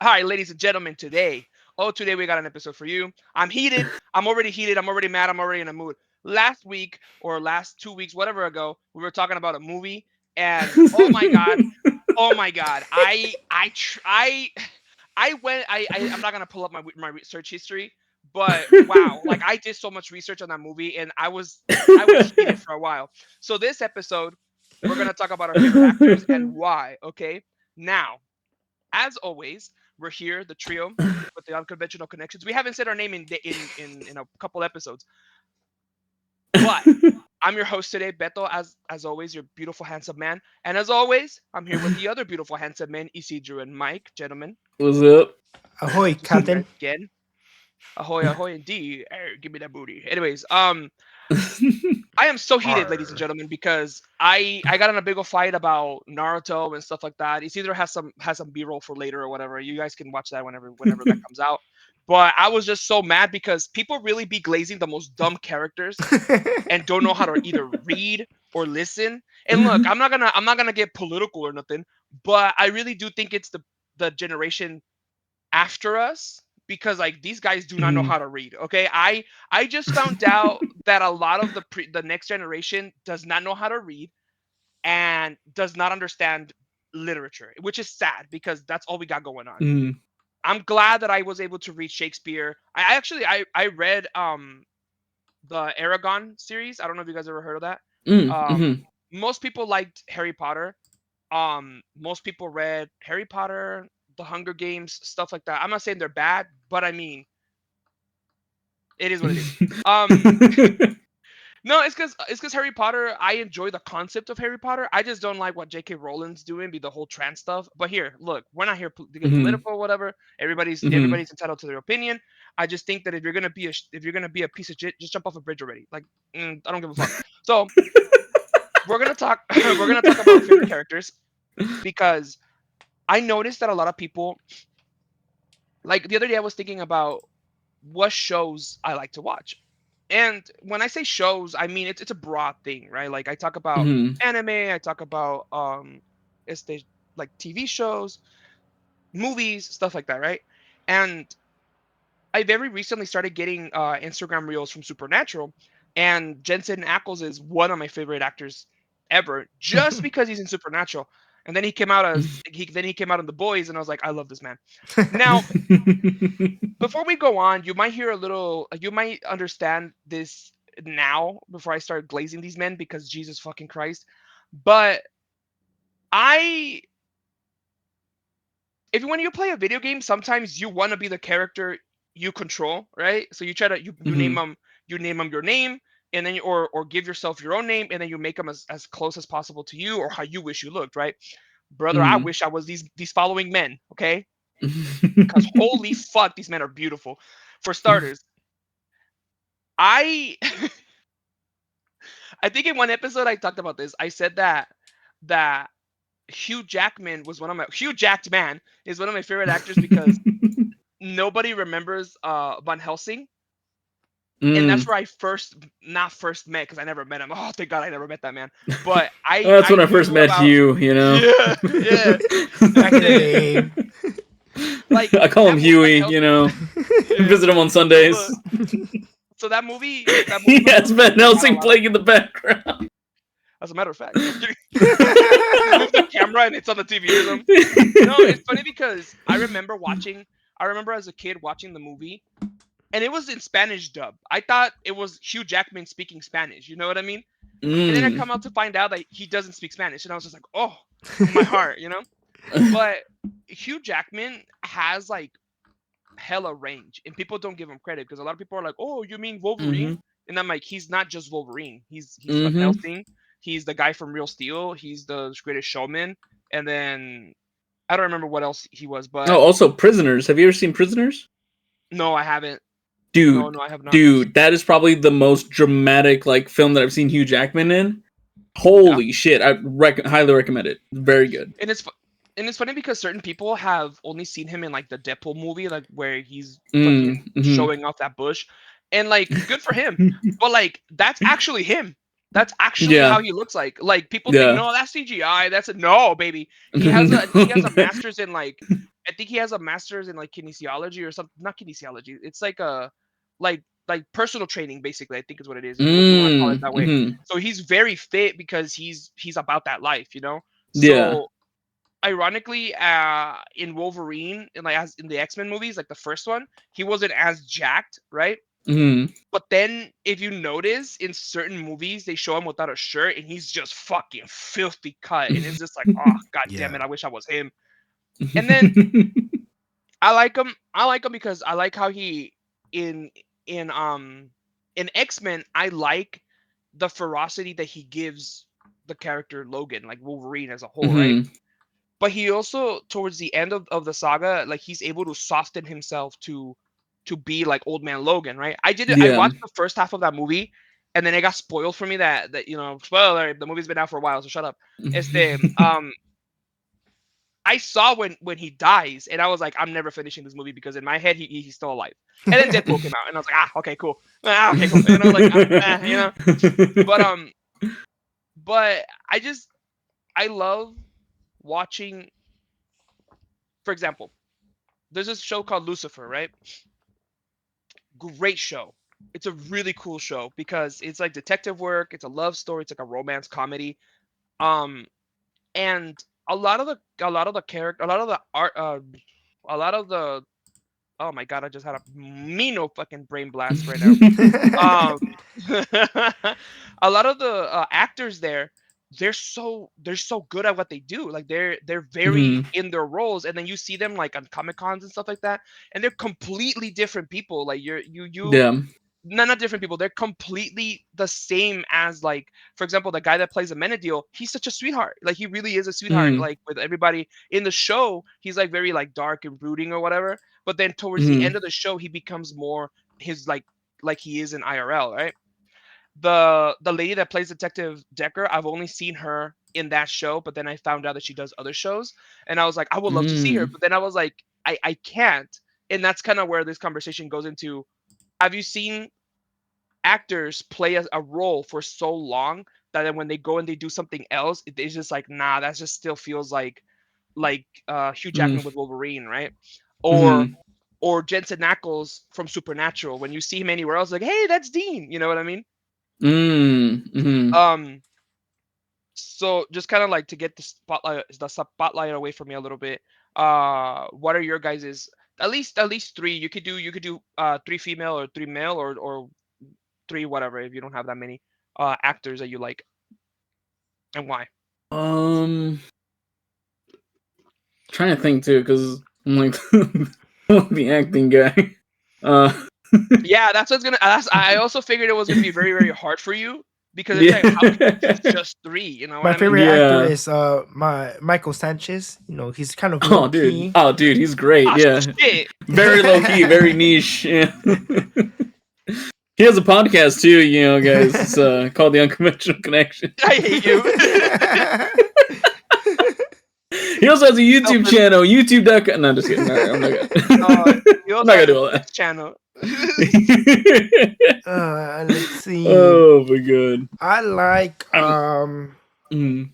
Hi, ladies and gentlemen. Today we got an episode for you. I'm heated. I'm already heated. I'm already mad. I'm already in a mood. Last week or last 2 weeks, whatever ago, we were talking about a movie, and oh my god, I went. I'm not gonna pull up my research history, but wow, like I did so much research on that movie, and I was heated for a while. So this episode, we're gonna talk about our favorite actors and why. Okay, now as always, we're here, the trio with the unconventional connections. We haven't said our name in a couple episodes, but I'm your host today, Beto. As always, your beautiful, handsome man, and as always, I'm here with the other beautiful, handsome men, Isidro and Mike. Gentlemen, What's up? Ahoy, good to see you Captain. guys again. Ahoy, ahoy, indeed. Give me that booty. Anyways, I am so heated, ladies and Arr. gentlemen, because I got in a big old fight about Naruto and stuff like that. It's either has some B-roll for later or whatever. You guys can watch that whenever that comes out. But I was just so mad because people really be glazing the most dumb characters and don't know how to either read or listen. And look, I'm not gonna get political or nothing, but I really do think it's the generation after us because like these guys do not know Mhm. how to read. Okay, I just found out that a lot of the next generation does not know how to read and does not understand literature, which is sad because that's all we got going on. Mhm. I'm glad that I was able to read Shakespeare. I read the Aragon series. I don't know if you guys ever heard of that. Mhm. Most people liked Harry Potter. Most people read Harry Potter, The Hunger Games, stuff like that. I'm not saying they're bad, but I mean, it is what it is. Um, no, it's because Harry Potter. I enjoy the concept of Harry Potter. I just don't like what J.K. Rowling's doing, be the whole trans stuff. But here, look, we're not here to get Mhm. political or whatever. Everybody's Mhm. everybody's entitled to their opinion. I just think that if you're gonna be a piece of shit, just jump off a bridge already. Like, I don't give a fuck. So we're gonna talk. We're gonna talk about our favorite characters because I noticed that a lot of people, like the other day, I was thinking about what shows I like to watch. And when I say shows, I mean it's a broad thing, right? Like I talk about Mhm. anime, I talk about it's the like TV shows, movies, stuff like that, right? And I very recently started getting Instagram reels from Supernatural, and Jensen Ackles is one of my favorite actors ever, just because he's in Supernatural. And then he came out in The Boys, and I was like, I love this man. Now, before we go on, you might understand this now before I start glazing these men because Jesus fucking Christ. But I, if when you play a video game, sometimes you want to be the character you control, right? So you try to Mhm. you name them your name, and then or give yourself your own name, and then you make them as close as possible to you or how you wish you looked, right? Brother, I Mhm. wish I was these following men, okay? Because holy fuck, these men are beautiful. For starters, I I think in one episode I talked about this. I said that Hugh Jackman is one of my favorite actors because nobody remembers Van Helsing. And that's Mm. where I first not first met because I never met him. Oh, thank God I never met that man. But That's I when I first knew met about you, you know. yeah, yeah. Back in the And day. like I call him that movie Van Huey, you Helsing, know. yeah. Visit him on So Sundays. look, so that movie He Van has Helsing Van had a Helsing lot of playing in the background. as a matter of fact. You move the camera and it's on the TV or something. No, it's funny because I remember as a kid watching the movie and it was in Spanish dub. I thought it was Hugh Jackman speaking Spanish, you know what I mean? And then I Mm. come out to find out that he doesn't speak Spanish and I was just like, "Oh, in my heart," you know? But Hugh Jackman has like hella range and people don't give him credit because a lot of people are like, "Oh, you mean Wolverine?" Mhm. And I'm like, "He's not just Wolverine. He's Van Mhm. Helsing. He's the guy from Real Steel. He's the Greatest Showman." And then I don't remember what else he was, Oh, but also Prisoners. Have you ever seen Prisoners? no, I haven't. No, Dude, no, I have not. dude, that is probably the most dramatic like film that I've seen Hugh Jackman in. Yeah, Holy shit! I highly recommend it. Very good. and it's funny because certain people have only seen him in like the Deadpool movie, like where he's Mm. fucking Mhm. showing off that bush, and like good for him. But like that's actually him. That's actually Yeah. how he looks like. Like people think, Yeah. no, that's CGI. That's a no, baby. No. He has a master's in like I think he has a master's in like kinesiology or something. Not kinesiology. It's like a like personal training basically. I think is what it is if you want to call it that way. Mm-hmm. So he's very fit because he's about that life, you know. Yeah. So ironically, in Wolverine, in like as in the X-Men movies, like the first one, he wasn't as jacked, right? Mm-hmm. But then if you notice in certain movies, they show him without a shirt and he's just fucking filthy cut, and it's just like, oh god damn Yeah. it, I wish I was him. And then I like him. I like him because I like how he in in um in X-Men, I like the ferocity that he gives the character Logan, like Wolverine as a whole, right? Mm-hmm. But he also towards the end of the saga, like he's able to soften himself to be like old man Logan, right? I Yeah. watched the first half of that movie and then it got spoiled for me that you know, spoiler alert, the movie's been out for a while, so shut up. Este I saw when he dies and I was like, I'm never finishing this movie because in my head he's still alive. And then Deadpool came out and I was like, okay, cool. Okay, cool. And I was like, you know. But but I love watching, for example, there's this show called Lucifer, right? Great show. It's a really cool show because it's like detective work, it's a love story, it's like a romance comedy. Um and a lot of the character, a lot of the art, a lot of the oh my god, I just had a mean fucking brain blast right now. Um, a lot of the actors there, they're so good at what they do. Like they're very Mm-hmm. in their roles, and then you see them like on Comic Cons and stuff like that, and they're completely different people. Like you Yeah. no, not different people. They're completely the same as like, for example, the guy that plays Amenadiel. He's such a sweetheart. Like he really is a sweetheart. Mm-hmm. Like with everybody in the show, he's like very like dark and brooding or whatever. But then towards the Mm-hmm. end of the show, he becomes more his like he is in IRL, right? The lady that plays Detective Decker, I've only seen her in that show, but then I found out that she does other shows, and I was like, I would love to see her, Mm-hmm. but then I was like, I can't, and that's kind of where this conversation goes into. Have you seen actors play a role for so long that then when they go and they do something else, it's just like, nah, that just still feels like Hugh Jackman with Wolverine, right? Or Mm-hmm. or Jensen Ackles from Supernatural. When you see him anywhere else, like, hey, that's Dean. You know what I mean? Mm-hmm. Um, so just kind of like to get the spotlight away from me a little bit. What are your guys's at least three? You could do three female or three male or three whatever if you don't have that many actors that you like and why. Um, trying to think too, because I'm like the acting guy. Uh, Yeah, that's what's gonna. I also figured it was gonna be very very hard for you because it's like how can you yeah. choose just three? You know what My I mean? favorite actor Yeah. is Michael Sanchez. You know, he's kind of low Oh, dude. key. Oh, dude, he's great. Oh Yeah. shit! Very low key, very niche. Yeah. He has a podcast too, guys. It's called the Unconventional Connection. I hate you. He also has a YouTube Selfish. channel, YouTube.com. No, just kidding. All right, I'm not gonna. He I'm also not gonna has a do all Twitch channel. that. Let's see. Oh my god. I like Mm.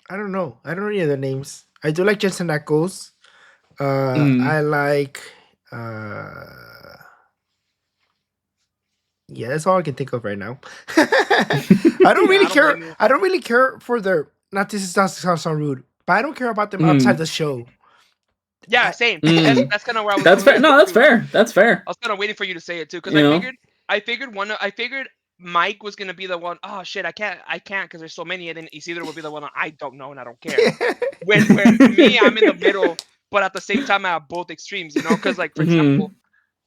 I don't know. I don't know any other names. I do like Jensen Ackles. Mm. I like uh yeah, that's all I can think of right now. I don't Yeah, really I don't care. blame you. I don't really care for their. Not this is not sound rude, but I don't care about them outside Mm. the show. Yeah, I, same. That's Mm. that's kind of where I was That's going fair. with No, it that's too. fair. That's fair. I was kind of waiting for you to say it too because You know. I figured Mike was gonna be the one. Oh shit, I can't because there's so many, and then Isidro will be the one. I don't know and I don't care. When me, I'm in the middle, but at the same time I have both extremes, you know. Because like Mm-hmm.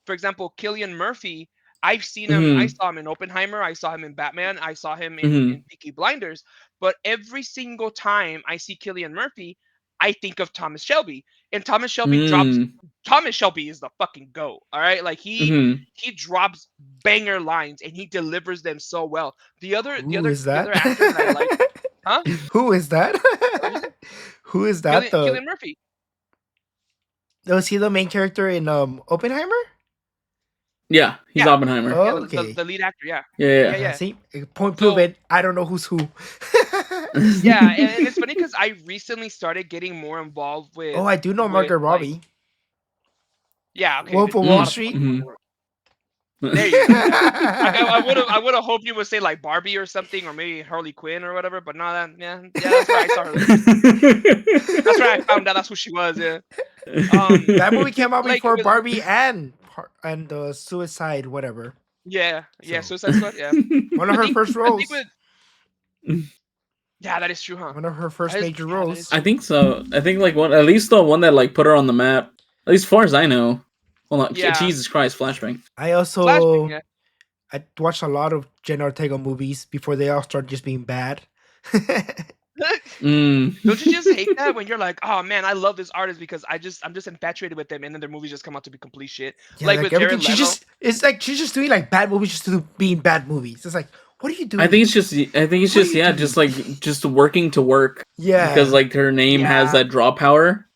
for example, Killian Murphy, I've seen him. I Mm-hmm. saw him in Oppenheimer. I saw him in Batman. I saw him in Mm-hmm. Peaky Blinders. But every single time I see Killian Murphy, I think of Thomas Shelby. And Mm. Thomas Shelby is the fucking goat. All right, like Mm-hmm. he drops banger lines and he delivers them so well. The other the who other is the that? other actor that I like, huh? Who is that? What'd you say? Who is that? Killian Murphy. Was he the main character in Oppenheimer? Yeah, he's Yeah. Oppenheimer. Yeah, Okay. the lead actor. Yeah. Yeah. Yeah. See, point So proven. I don't know who's who. yeah, and it's funny because I recently started getting more involved Oh, I do know Margot like Robbie. yeah, okay, Wolf of a Wall lot of Street. fucking Mhm. work. There you go. Yeah, I would have hoped you would say like Barbie or something, or maybe Harley Quinn or whatever. But no, that's where I saw her. That's where I found out that's who she was. Yeah. That movie came out Like before with, Barbie and Suicide whatever. yeah, So Suicide Squad. Yeah. one of her first I think roles. with yeah, that is true, huh? One of her first major Yeah, that roles. is I true. think so. I think like at least the one that like put her on the map. At least as far as I know. Hold on, Yeah. Jesus Christ, flashbang. I also Flashbang, yeah. I watched a lot of Jenna Ortega movies before they all started just being bad. Mm. Don't you just hate that when you're like, oh man, I love this artist because I'm just infatuated with them, and then their movies just come out to be complete shit. Yeah, Like like with everything. Jared Leto. It's like she's just doing like bad movies just to being bad movies. It's like, what are you doing? I think it's just What are you yeah, doing? just like just working to work. Yeah. Because like her name has Yeah. that draw power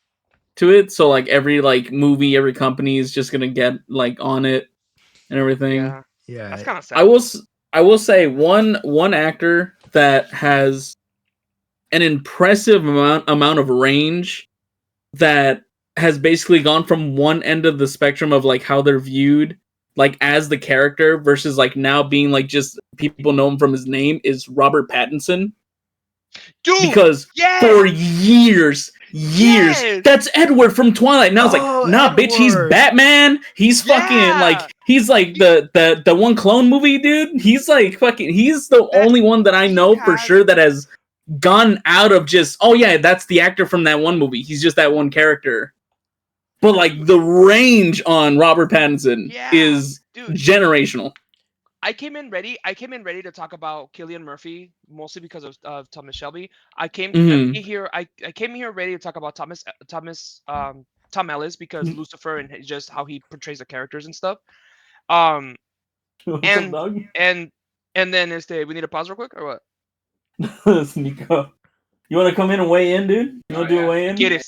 to it. So like every like movie, every company is just gonna get like on it and everything. Yeah, Yeah. that's kind of sad. I will say one actor that has an impressive amount of range that has basically gone from one end of the spectrum of like how they're viewed like as the character versus like now being like just people know him from his name is Robert Pattinson. Dude, Because yes! for years, Yes! that's Edward from Twilight. Now it's Oh, like, nah, bitch, he's Edward. Batman. He's fucking Yeah! like he's like the one clone movie dude. He's like fucking. He's the That- only one that I he know for has- sure that has gone out of just oh yeah, that's the actor from that one movie. He's just that one character. But like the range on Robert Pattinson Yeah, is dude. generational. I came in ready to talk about Cillian Murphy mostly because of Thomas Shelby. I came here ready to talk about Tom Ellis because Lucifer and just how he portrays the characters and stuff. And then we need to pause real quick or what? Nico. You want to come in and weigh in, dude? You want to do a weigh in? Get it.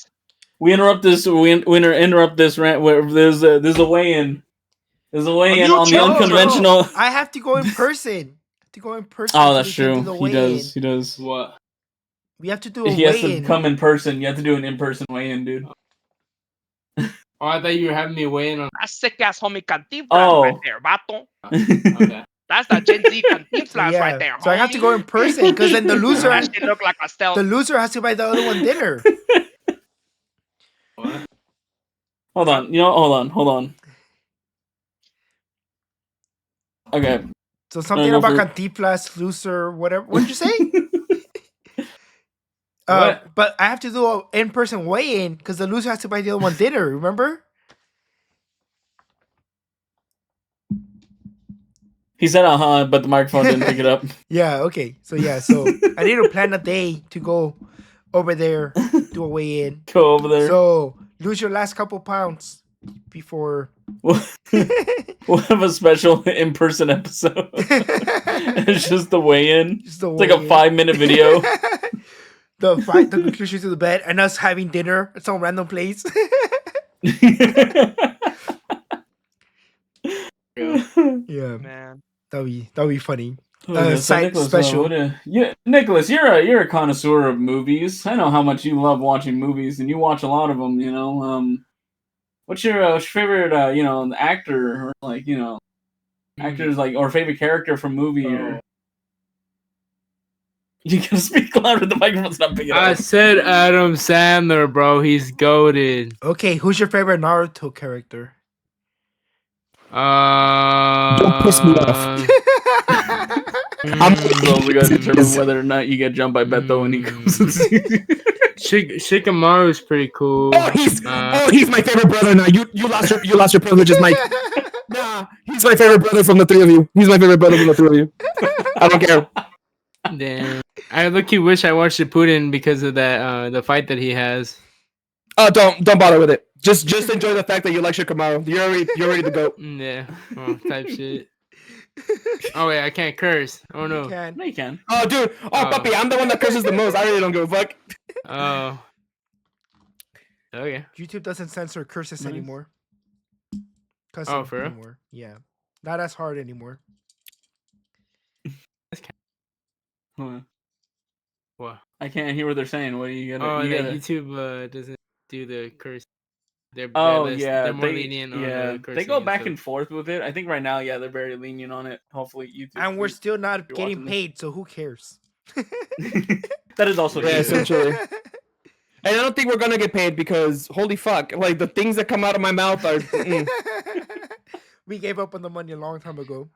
We interrupt this. We interrupt this rant. Where there's a weigh in. There's a weigh in on the unconventional. I have to go in person. Oh, that's so we can true. do the He weigh-in. does. He does. What? We have to do a He has to weigh-in. come in person. You have to do an in-person weigh-in, dude. Oh, I thought you were having me weigh in on. That's sick ass homie Cantinflas Oh. right there, vato. Okay. That's the Gen Z Cantinflas right there. So I have to homie. go in person because then the loser That shit look like a stealth. the loser has to buy the other one dinner. What? Hold on. You know. Hold on. Okay. So something go about for Cantinflas, loser, whatever. What did you say? What? But I have to do an in-person weigh-in because the loser has to buy the other one dinner. Remember? He said but the microphone didn't pick it up. Yeah. Okay. So I need to plan a day to go over there, do a weigh-in. Go over there. So lose your last couple pounds before. We'll have a special in-person episode. It's just the weigh-in. Just the It's like a weigh-in. 5-minute video. the conclusion to the bed, and us having dinner at some random place. Yeah, Man. that'd be funny. So Side Nicholas, special. Nicholas, you're a connoisseur of movies. I know how much you love watching movies, and you watch a lot of them. You know, what's your favorite, actor or like actors like or favorite character from movie? Or you gotta speak louder. The microphone's not big enough. I said Adam Sandler, bro. He's goated. Okay, who's your favorite Naruto character? Don't piss me off. So we gotta determine whether or not you get jumped by Beto when he comes. Shikamaru's pretty cool. Oh, he's my favorite brother now. You lost your privileges, Mike. Nah, he's my favorite brother from the three of you. He's my favorite brother from the three of you. I don't care. Damn. I look-y wish I watched Shippuden because of that the fight that he has. Don't bother with it. Just enjoy the fact that you like Shikamaru. You're already the goat. Yeah, type shit. Oh wait, I can't curse. Oh no. No, you can. Oh, dude. Oh, puppy, I'm the one that curses the most. I really don't give a fuck. Oh. Okay. YouTube doesn't censor curses Nice. anymore. Oh, for real? anymore. Yeah. Not as hard anymore. Huh. What? I can't hear what they're saying. What do you gotta? Oh, You that gotta. YouTube doesn't do the curse. Oh yeah, they're more lenient on they cursing go and back stuff. and forth with it. I think right now, yeah, they're very lenient on it. Hopefully, YouTube. And we're still not you're getting watching this. paid, so who cares? That is also Yeah, true. essentially. And I don't think we're gonna get paid because holy fuck, like the things that come out of my mouth are. We gave up on the money a long time ago.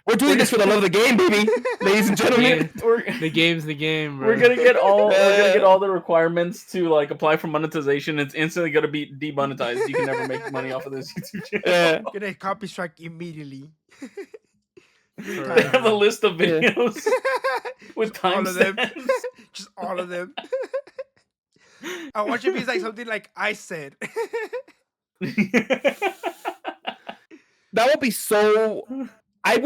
We're doing this for the love of the game, baby, ladies and gentlemen. The game's the game, bro. We're gonna get all the requirements to like apply for monetization. It's instantly gonna be demonetized. You can never make money off of this YouTube channel. Yeah. Gonna copy strike immediately. They have a list of videos with all of them. timestamps. Just all of them. I want it to be like something like I said. That would be so. I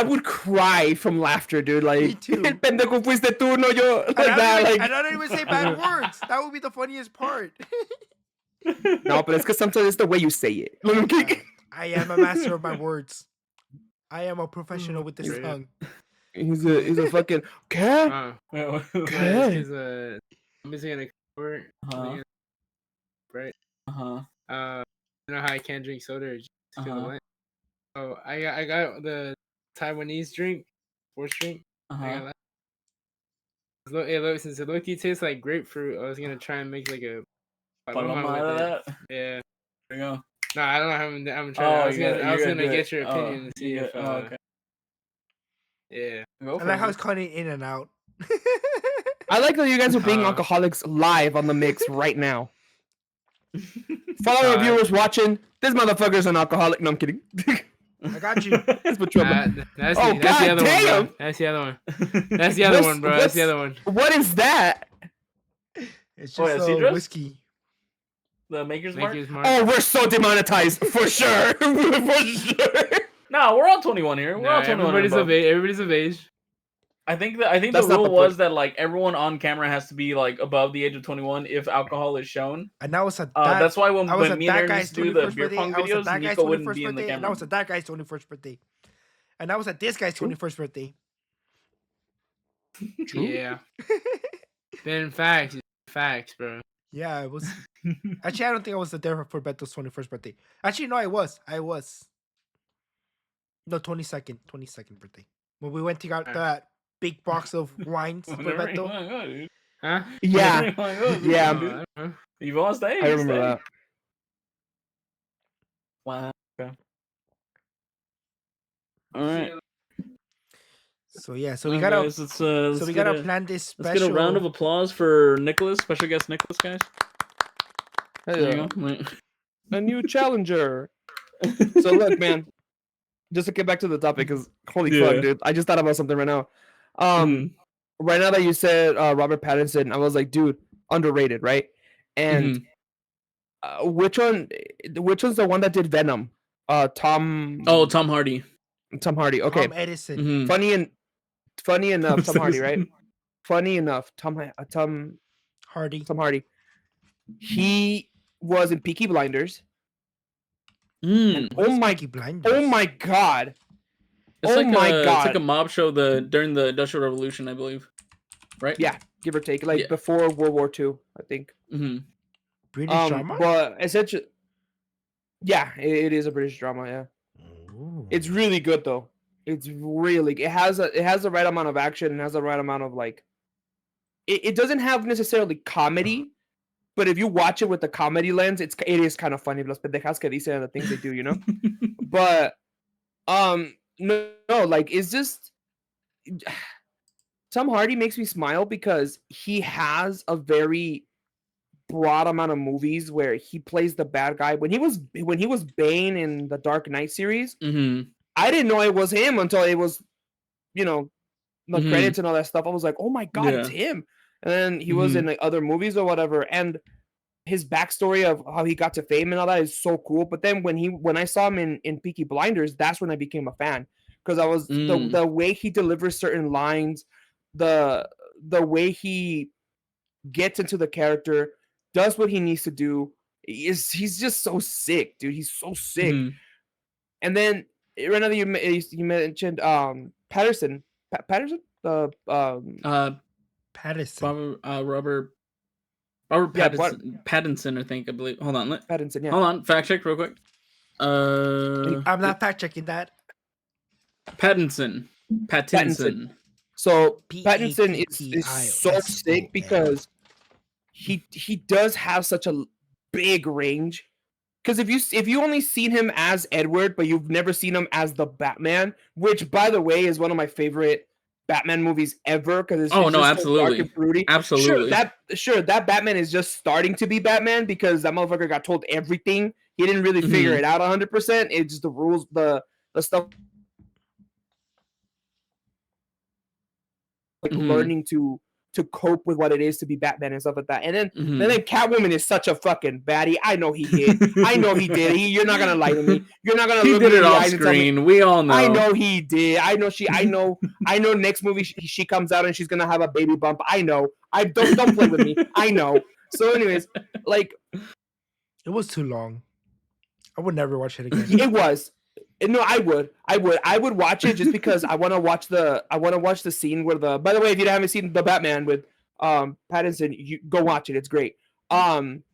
would cry from laughter, dude. Like, Me too. El pendejo fuiste tú, no yo. Like And that. I Like, don't even say bad words. That would be the funniest part. no, but it's because sometimes it's the way you say it. I am a master of my words. I am a professional with this tongue. He's a fucking. ¿Qué? ¿Qué? I'm just gonna cover. Right. You know how I can't drink soda just because of wine. So I got the Taiwanese drink, sports drink. I got that. Since it low-key tastes like grapefruit, I was gonna try and make like a Paloma out of that. Yeah. There you go. No, I don't know. I'm trying. I was gonna get your opinion and see if. Okay. Yeah. I like how it's cutting in and out. I like that you guys are being alcoholics live on the mix right now. For all our viewers watching, this motherfucker's an alcoholic. No, I'm kidding. I got you. That's the other damn! one. That's the other one. That's the other one, bro. That's the other one. What is that? It's just Isidro's? whiskey. The Maker's Mark? Oh, we're so demonetized for sure. For sure. No, we're all 21 here. We're all 21. Everybody's of age. I think the rule was that like everyone on camera has to be like above the age of 21 if alcohol is shown. And that was that's why when me and that Aaron used to do the beer pong videos, Nico wouldn't be in the camera. And that was at that guy's 21st birthday. And that was at this guy's 21st birthday. True. Yeah. Then facts, bro. Yeah, it was. Actually, I don't think I was there for Beto's 21st birthday. Actually, no, I was. No, 22nd birthday. When we went to get that big box of wines for Beto. Huh? Yeah. Yeah. You've all stayed. I remember that. Wow. Okay. All right. So yeah, so we gotta plan this special. Let's get a round of applause for Nicholas, special guest Nicholas, guys. There you go. A new challenger. So look, man. Just to get back to the topic, because holy fuck, dude, I just thought about something right now. Right now that you said Robert Pattinson, I was like, dude, underrated, right? And which one's the one that did Venom? Tom Hardy. Tom Hardy. Okay. Tom Edison. Funny enough, Tom Hardy, right? Funny enough, Tom Hardy. Tom Hardy. He was in Peaky Blinders. And oh my god! It's like a mob show during the Industrial Revolution, I believe. Right? Yeah, give or take, like before World War II, I think. British drama, but essentially, yeah, it is a British drama. Yeah, it's really good though. It has the right amount of action and has the right amount of like. It doesn't have necessarily comedy. But if you watch it with the comedy lens, it is kind of funny. Las pendejas que dicen and the things they do, you know. But no, like it's just Tom Hardy makes me smile because he has a very broad amount of movies where he plays the bad guy. When he was Bane in the Dark Knight series, I didn't know it was him until it was, the credits and all that stuff. I was like, oh my god, it's him. And then he was in like other movies or whatever, and his backstory of how he got to fame and all that is so cool. But then when I saw him in Peaky Blinders, that's when I became a fan because I was the way he delivers certain lines, the way he gets into the character, does what he needs to do. He's just so sick, dude. He's so sick. And then right now you mentioned Patterson, Patterson, the Patterson. Robert yeah, Pattinson, I believe. Hold on, Pattinson, yeah. hold on, fact check real quick. I'm not fact checking that. Pattinson. So Pattinson is so Pattinson. sick because he does have such a big range. Because if you only seen him as Edward, but you've never seen him as the Batman, which by the way is one of my favorite Batman movies ever, because it's just absolutely, so dark and broody. absolutely. That Batman is just starting to be Batman because that motherfucker got told everything. He didn't really figure it out 100%. It's just the rules, the stuff, like learning to cope with what it is to be Batman and stuff like that. And then Catwoman is such a fucking baddie. I know he did. You're not gonna lie to me. You're not gonna look me in the eyes and tell me. We all know. I know he did. I know next movie she comes out and she's gonna have a baby bump. I know. I don't play with me. I know. So anyways, like, it was too long. I would never watch it again. It was. No, I would watch it just because I want to watch the scene where by the way, if you haven't seen the Batman with Pattinson, you go watch it. It's great. When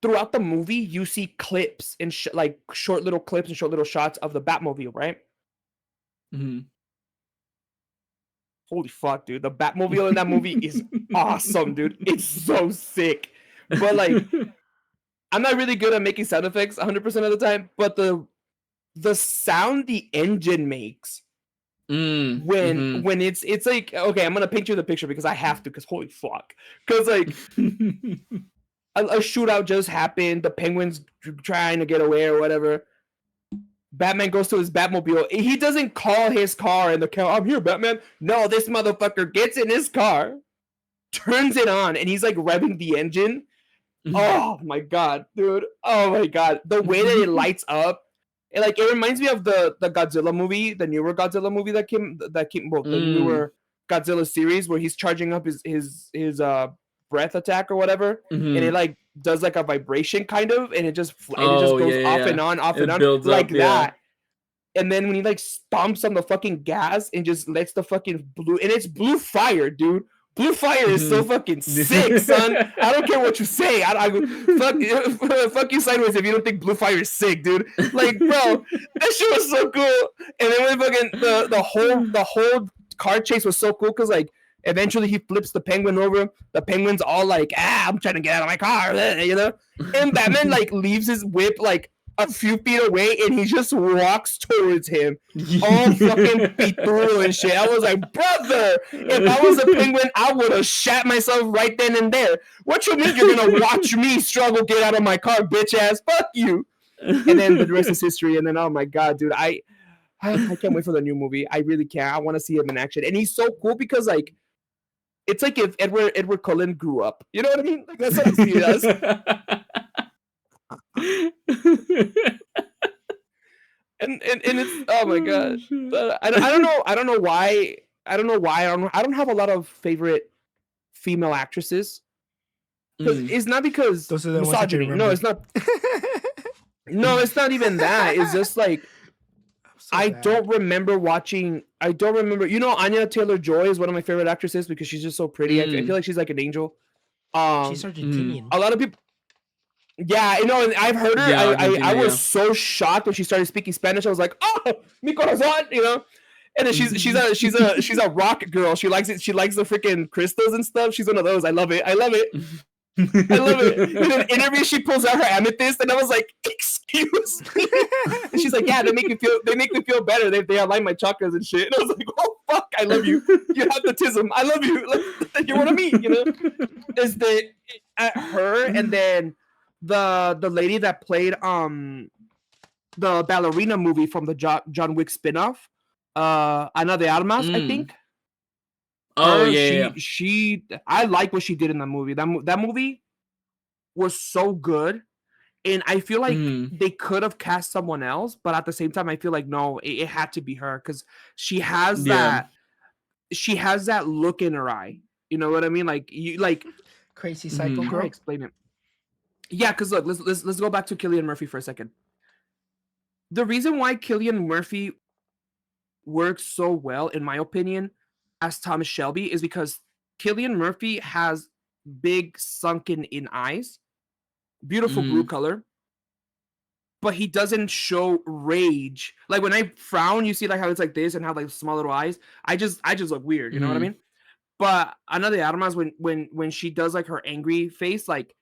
throughout the movie you see clips and like short little clips and short little shots of the Batmobile, right? Holy fuck, dude. The Batmobile in that movie is awesome, dude. It's so sick. But like, I'm not really good at making sound effects 100% of the time, but the sound the engine makes when it's like, okay, I'm gonna paint you the picture because I have to, because holy fuck, because like a shootout just happened, the Penguin's trying to get away or whatever. Batman goes to his Batmobile. He doesn't call his car in the car, I'm here, Batman. No, this motherfucker gets in his car, turns it on, and he's like revving the engine. Oh my god, dude. Oh my god. The way that it lights up. It reminds me of the Godzilla movie, the newer Godzilla movie that came the newer Godzilla series where he's charging up his breath attack or whatever, and it like does like a vibration kind of, and it just goes off and on like that. And then when he like stomps on the fucking gas and just lets the fucking blue, and it's blue fire, dude. Blue fire is so fucking sick, son. I don't care what you say. Fuck you sideways if you don't think blue fire is sick, dude. Like, bro, that shit was so cool. And then when fucking the whole car chase was so cool because like eventually he flips the Penguin over. The Penguin's all like, I'm trying to get out of my car, you know. And Batman like leaves his whip like a few feet away and he just walks towards him all fucking pituru and shit. I was like, brother, if I was a Penguin, I would have shat myself right then and there. What you mean you're gonna watch me struggle get out of my car, bitch ass? Fuck you. And then the rest is history. And then, oh my god, dude, I can't wait for the new movie. I really can't. I want to see him in action. And he's so cool because like it's like if Edward Cullen grew up. You know what I mean? Like that's what I see it as. and it's, oh my gosh, I don't know why I don't have a lot of favorite female actresses, because it's not because misogyny. No, it's not. No, it's not even that. It's just like I don't remember. You know, Anya Taylor-Joy is one of my favorite actresses because she's just so pretty. I feel like she's like an angel. She's Argentinian. A lot of people. Yeah, you know, and I've heard her. Yeah, I was so shocked when she started speaking Spanish. I was like, "Oh, mi corazón," you know. And then she's a rock girl. She likes it. She likes the freaking crystals and stuff. She's one of those. I love it. I love it. In an interview, she pulls out her amethyst, and I was like, "Excuse me." And she's like, "Yeah, they make me feel better. They align my chakras and shit." And I was like, "Oh fuck, I love you. You have autism. I love you. Like, you're one of me." You know, is her and then the lady that played the ballerina movie from the John Wick spinoff, Ana de Armas, I think. Oh, she I like what she did in that movie. That movie was so good, and I feel like they could have cast someone else, but at the same time, I feel like no, it had to be her because she has that look in her eye. You know what I mean? Like you like crazy psycho girl. Explain it. Yeah, because look, let's go back to Cillian Murphy for a second. The reason why Cillian Murphy works so well, in my opinion, as Thomas Shelby is because Cillian Murphy has big sunken in eyes, beautiful blue color, but he doesn't show rage. Like when I frown, you see like how it's like this and have like small little eyes. I just look weird, you know what I mean? But Ana de Armas, when she does like her angry face, like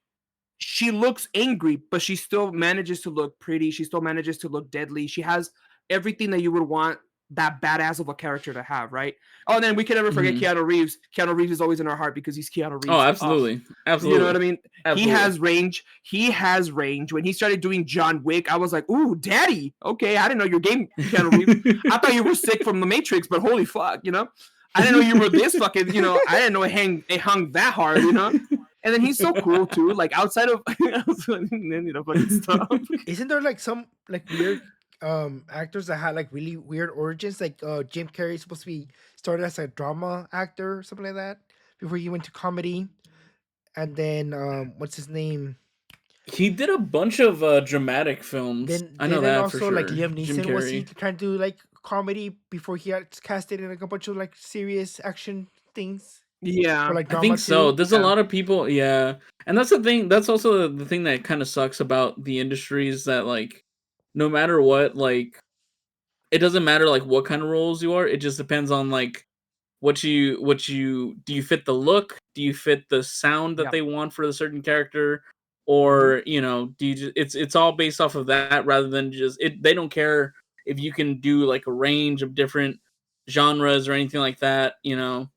she looks angry, but she still manages to look pretty. She still manages to look deadly. She has everything that you would want that badass of a character to have, right? Oh, and then we can never forget Keanu Reeves. Keanu Reeves is always in our heart because he's Keanu Reeves. Oh, absolutely. Absolutely. You know what I mean? Absolutely. He has range. He has range. When he started doing John Wick, I was like, ooh, daddy. Okay, I didn't know your game, Keanu Reeves. I thought you were sick from The Matrix, but holy fuck, you know? I didn't know you were this fucking, you know, I didn't know it hung that hard, you know? And then he's so cool too. Like outside of fucking stuff. Isn't there like some like weird actors that had like really weird origins? Like Jim Carrey is supposed to be started as a drama actor or something like that before he went to comedy. And then what's his name? He did a bunch of dramatic films. Then I know then that also for sure. like Liam Jim Neeson was he Carrey. trying to do like comedy before he got casted in like a bunch of like serious action things? Yeah, Or, like, I think drama so. too? There's a lot of people, yeah. And that's the thing. That's also the thing that kind of sucks about the industry is that like, no matter what, like, it doesn't matter like what kind of roles you are. It just depends on like what you do. You fit the look? Do you fit the sound that Yep. they want for a certain character? Or you know, do you just, it's all based off of that rather than just it. They don't care if you can do like a range of different genres or anything like that. You know.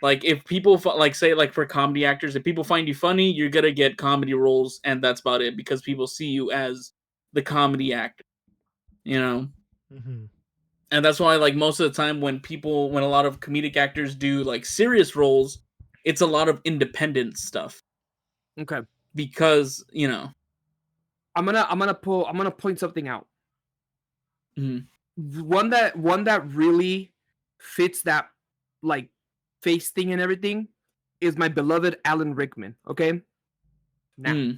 Like if people like say like for comedy actors, if people find you funny, you're gonna get comedy roles, and that's about it because people see you as the comedy actor, you know. Mm-hmm. And that's why like most of the time when a lot of comedic actors do like serious roles, it's a lot of independent stuff Okay. because you know. I'm gonna point something out. Mhm. One that really fits that like face thing and everything is my beloved Alan Rickman. Okay. Now,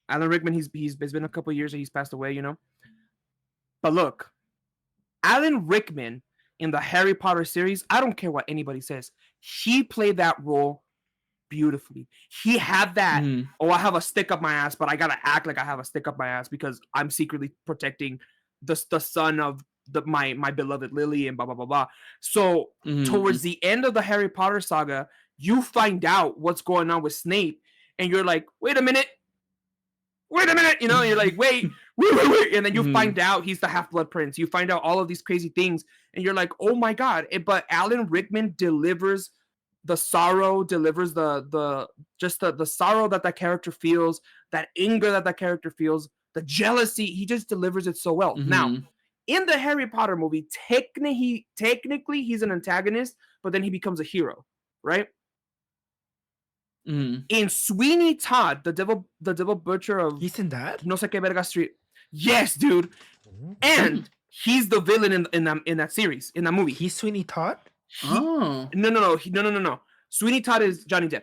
Alan Rickman, it's been a couple years that he's passed away, you know. But look, Alan Rickman in the Harry Potter series, I don't care what anybody says, he played that role beautifully. He had that, oh, I have a stick up my ass, but I gotta act like I have a stick up my ass because I'm secretly protecting the son of my beloved Lily and blah blah blah blah. So towards the end of the Harry Potter saga, you find out what's going on with Snape, and you're like, wait a minute, you know, you're like, wait, and then you find out he's the Half-Blood Prince. You find out all of these crazy things, and you're like, oh my god. But Alan Rickman delivers the sorrow, delivers the sorrow that character feels, that anger that character feels, the jealousy. He just delivers it so well. Now, in the Harry Potter movie, technically he's an antagonist, but then he becomes a hero, right? In Sweeney Todd, the devil butcher of he's in that? No sé qué verga street. Yes, dude. And he's the villain in that series, in that movie. He's Sweeney Todd? No. Sweeney Todd is Johnny Depp.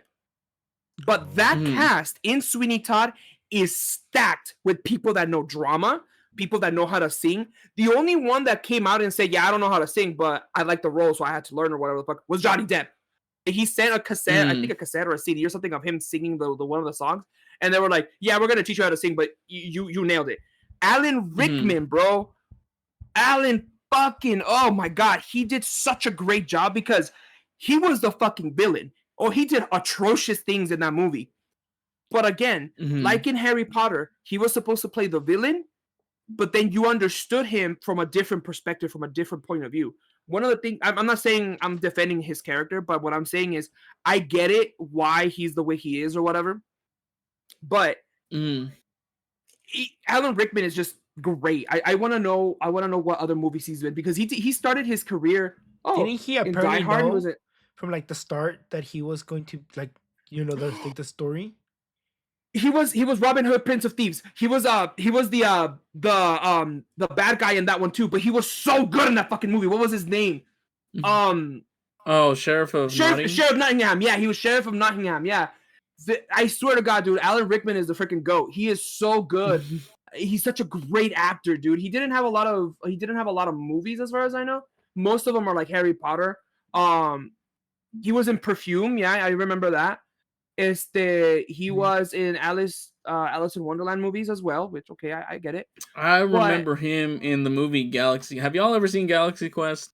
But that cast in Sweeney Todd is stacked with people that know drama, people that know how to sing. The only one that came out and said, yeah, I don't know how to sing, but I like the role, so I had to learn or whatever the fuck, was Johnny Depp. He sent a cassette, I think a cassette or a CD or something of him singing the one of the songs. And they were like, yeah, we're going to teach you how to sing, but you nailed it. Alan Rickman, bro. Alan fucking, oh my God. He did such a great job because he was the fucking villain. Oh, he did atrocious things in that movie. But again, like in Harry Potter, he was supposed to play the villain, but then you understood him from a different perspective, from a different point of view. One of the things, I'm not saying I'm defending his character, but what I'm saying is I get it why he's the way he is or whatever. But Alan Rickman is just great. I want to know what other movies he's in because he started his career. Oh, didn't he in apparently Die Hard, know he was from like the start that he was going to like the story? He was Robin Hood, Prince of Thieves. He was the bad guy in that one too. But he was so good in that fucking movie. What was his name? Sheriff of Nottingham. Sheriff Nottingham. Yeah, he was Sheriff of Nottingham. Yeah, I swear to God, dude, Alan Rickman is the freaking GOAT. He is so good. He's such a great actor, dude. He didn't have a lot of movies as far as I know. Most of them are like Harry Potter. He was in Perfume, yeah, I remember that. He was in Alice in Wonderland movies as well, which okay, I get it. I remember him in the movie Galaxy. Have y'all ever seen Galaxy Quest?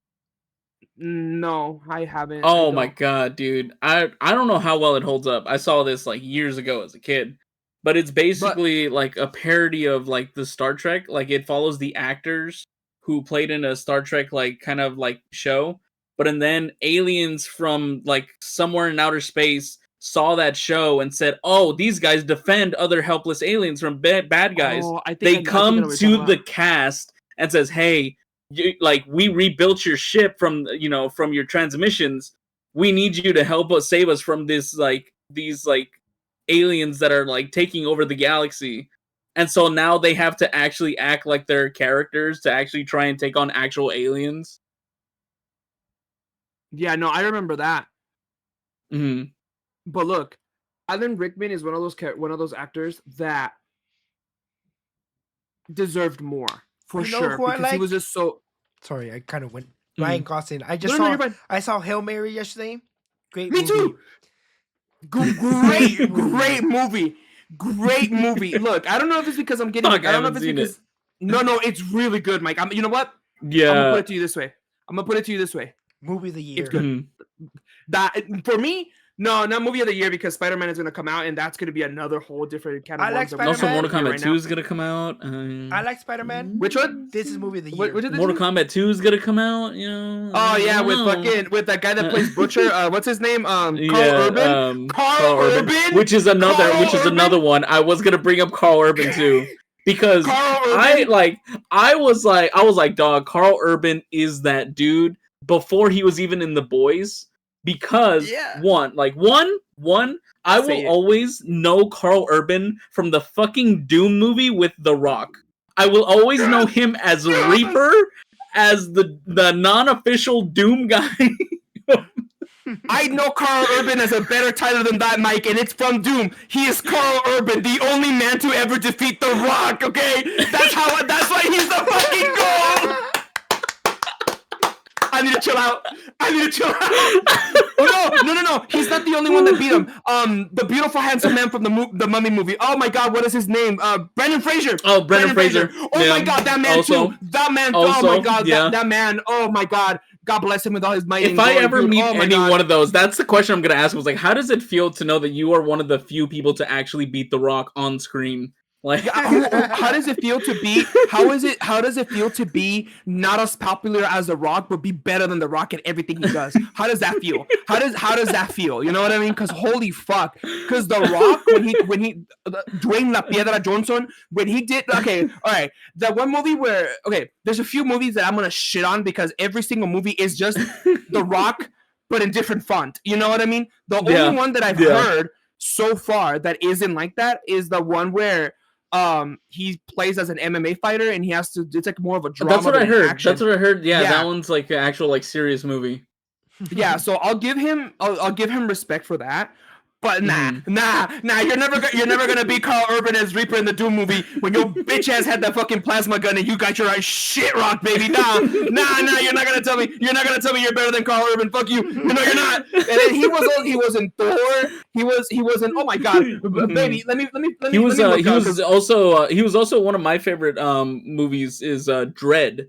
No, I haven't. Oh my god, dude. I don't know how well it holds up. I saw this like years ago as a kid. But it's basically like a parody of like the Star Trek. Like it follows the actors who played in a Star Trek like kind of like show. But then aliens from like somewhere in outer space saw that show and said, "Oh, these guys defend other helpless aliens from bad guys." They come to the cast and says, "Hey, we rebuilt your ship from your transmissions. We need you to help us save us from these aliens that are like taking over the galaxy." And so now they have to actually act like their characters to actually try and take on actual aliens. Yeah, no, I remember that. Mm-hmm. But look, Alan Rickman is one of those actors that deserved more for sure because he was just so. Sorry, I kind of went Ryan Gosling. I saw Hail Mary yesterday. Great movie. Me too. Great movie. Great movie. Look, I don't know if it's because I'm getting. I don't know if it's because. No, it's really good, Mike. You know what? Yeah. I'm gonna put it to you this way. Movie of the year. It's good. That for me. No, not movie of the year because Spider-Man is going to come out and that's going to be another whole different kind of. I like Spider-Man. Also, Mortal Kombat 2 is going to come out. I like Spider-Man. Which one? This is movie of the year. Mortal Kombat 2 is going to come out. You know. Oh yeah, with that guy that plays Butcher. What's his name? Karl Urban. Karl Urban, which is another one. I was going to bring up Karl Urban too because I was like, dog. Karl Urban is that dude before he was even in The Boys. Because one, I will always know Karl Urban from the fucking Doom movie with The Rock. I will always know him as Reaper, as the non-official Doom guy. I know Karl Urban as a better title than that, Mike, and it's from Doom. He is Karl Urban, the only man to ever defeat The Rock. Okay, that's why he's the fucking goal. I need to chill out. Oh no! He's not the only one that beat him. The beautiful handsome man from the Mummy movie. Oh my God, what is his name? Brendan Fraser. Oh, Brendan Fraser. Oh my God, that man too. That man. Oh my God, that man. Oh my God. God bless him with all his might. If I ever meet any one of those, that's the question I'm gonna ask. Was like, how does it feel to know that you are one of the few people to actually beat The Rock on screen? Like, how does it feel to be? How does it feel to be not as popular as The Rock, but be better than The Rock at everything he does? How does that feel? How does that feel? You know what I mean? Because holy fuck! Because The Rock, when he Dwayne La Piedra Johnson, when he did all right, that one movie where there's a few movies that I'm gonna shit on because every single movie is just The Rock, but in different font. You know what I mean? The only one that I've heard so far that isn't like that is the one where he plays as an MMA fighter and he has to. It's like more of a drama. That's what I heard. Action. That's what I heard. Yeah, that one's like an actual like serious movie. Yeah, so I'll give him respect for that. But nah, you're never gonna be Karl Urban as Reaper in the Doom movie when your bitch ass had that fucking plasma gun and you got your eyes shit rocked, baby. Nah, you're not gonna tell me you're better than Karl Urban. Fuck you. No, you're not. And then he was in Thor. He was in. Oh my God, baby. Let me. He was also one of my favorite movies is Dredd.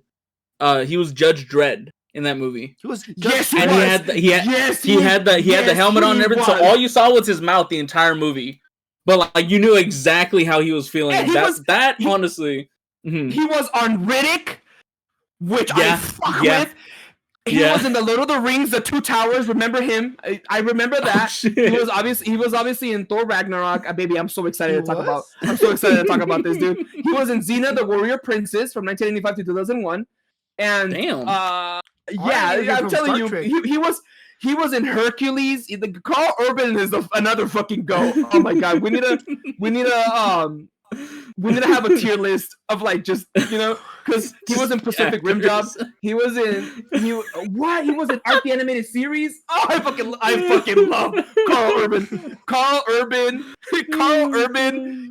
He was Judge Dredd in that movie. He was he had the helmet on and everything. So all you saw was his mouth the entire movie. But like you knew exactly how he was feeling. Yeah, honestly. Mm-hmm. He was on Riddick, which I fuck with. He was in the Lord of the Rings, the Two Towers. Remember him? I remember that. He was obviously in Thor Ragnarok. Baby, I'm so excited to talk about this dude. He was in Xena the Warrior Princess from 1985 to 2001. And I'm telling you, he was in Hercules. Karl Urban is another fucking go. Oh my God, we need a we need to have a tier list of like just because he was in Pacific Rim Job. He was in he was in Art the Animated Series. Oh, I fucking love Karl Urban. Karl Urban,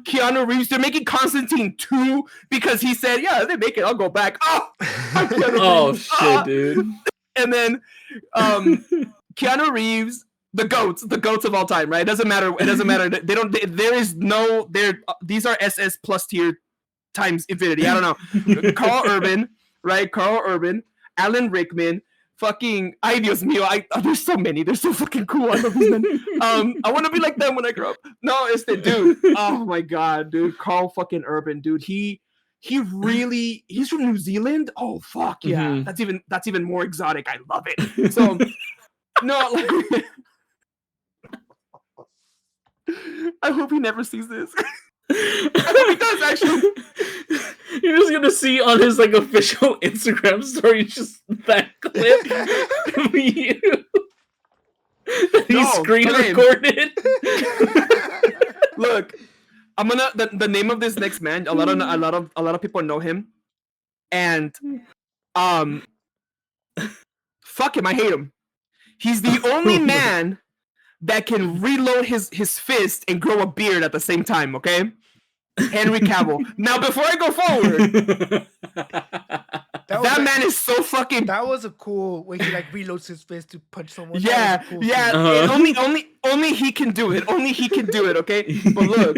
Keanu Reeves. They're making Constantine 2 because he said, "Yeah, they make it. I'll go back." Oh shit, dude. And then Keanu Reeves. The goats of all time, right? It doesn't matter. They don't. There is no. These are SS plus tier times infinity. I don't know. Karl Urban, right? Karl Urban, Alan Rickman, fucking. Ay Dios mío! There's so many. They're so fucking cool. I love these men. I want to be like them when I grow up. No, it's the dude. Oh my god, dude. Karl fucking Urban, dude. He's from New Zealand. Oh fuck yeah. Mm-hmm. That's even more exotic. I love it. So no. Like, I hope he never sees this. I hope he does, actually. You're just gonna see on his like official Instagram story just that clip of you. He screen recorded. Look, I'm gonna the name of this next man. A lot of people know him, and fuck him. I hate him. He's the only man that can reload his fist and grow a beard at the same time, okay? Henry Cavill. Now, before I go forward, that man is so fucking... That was a cool way he like reloads his fist to punch someone. Yeah, cool only he can do it. Only he can do it, okay? But look,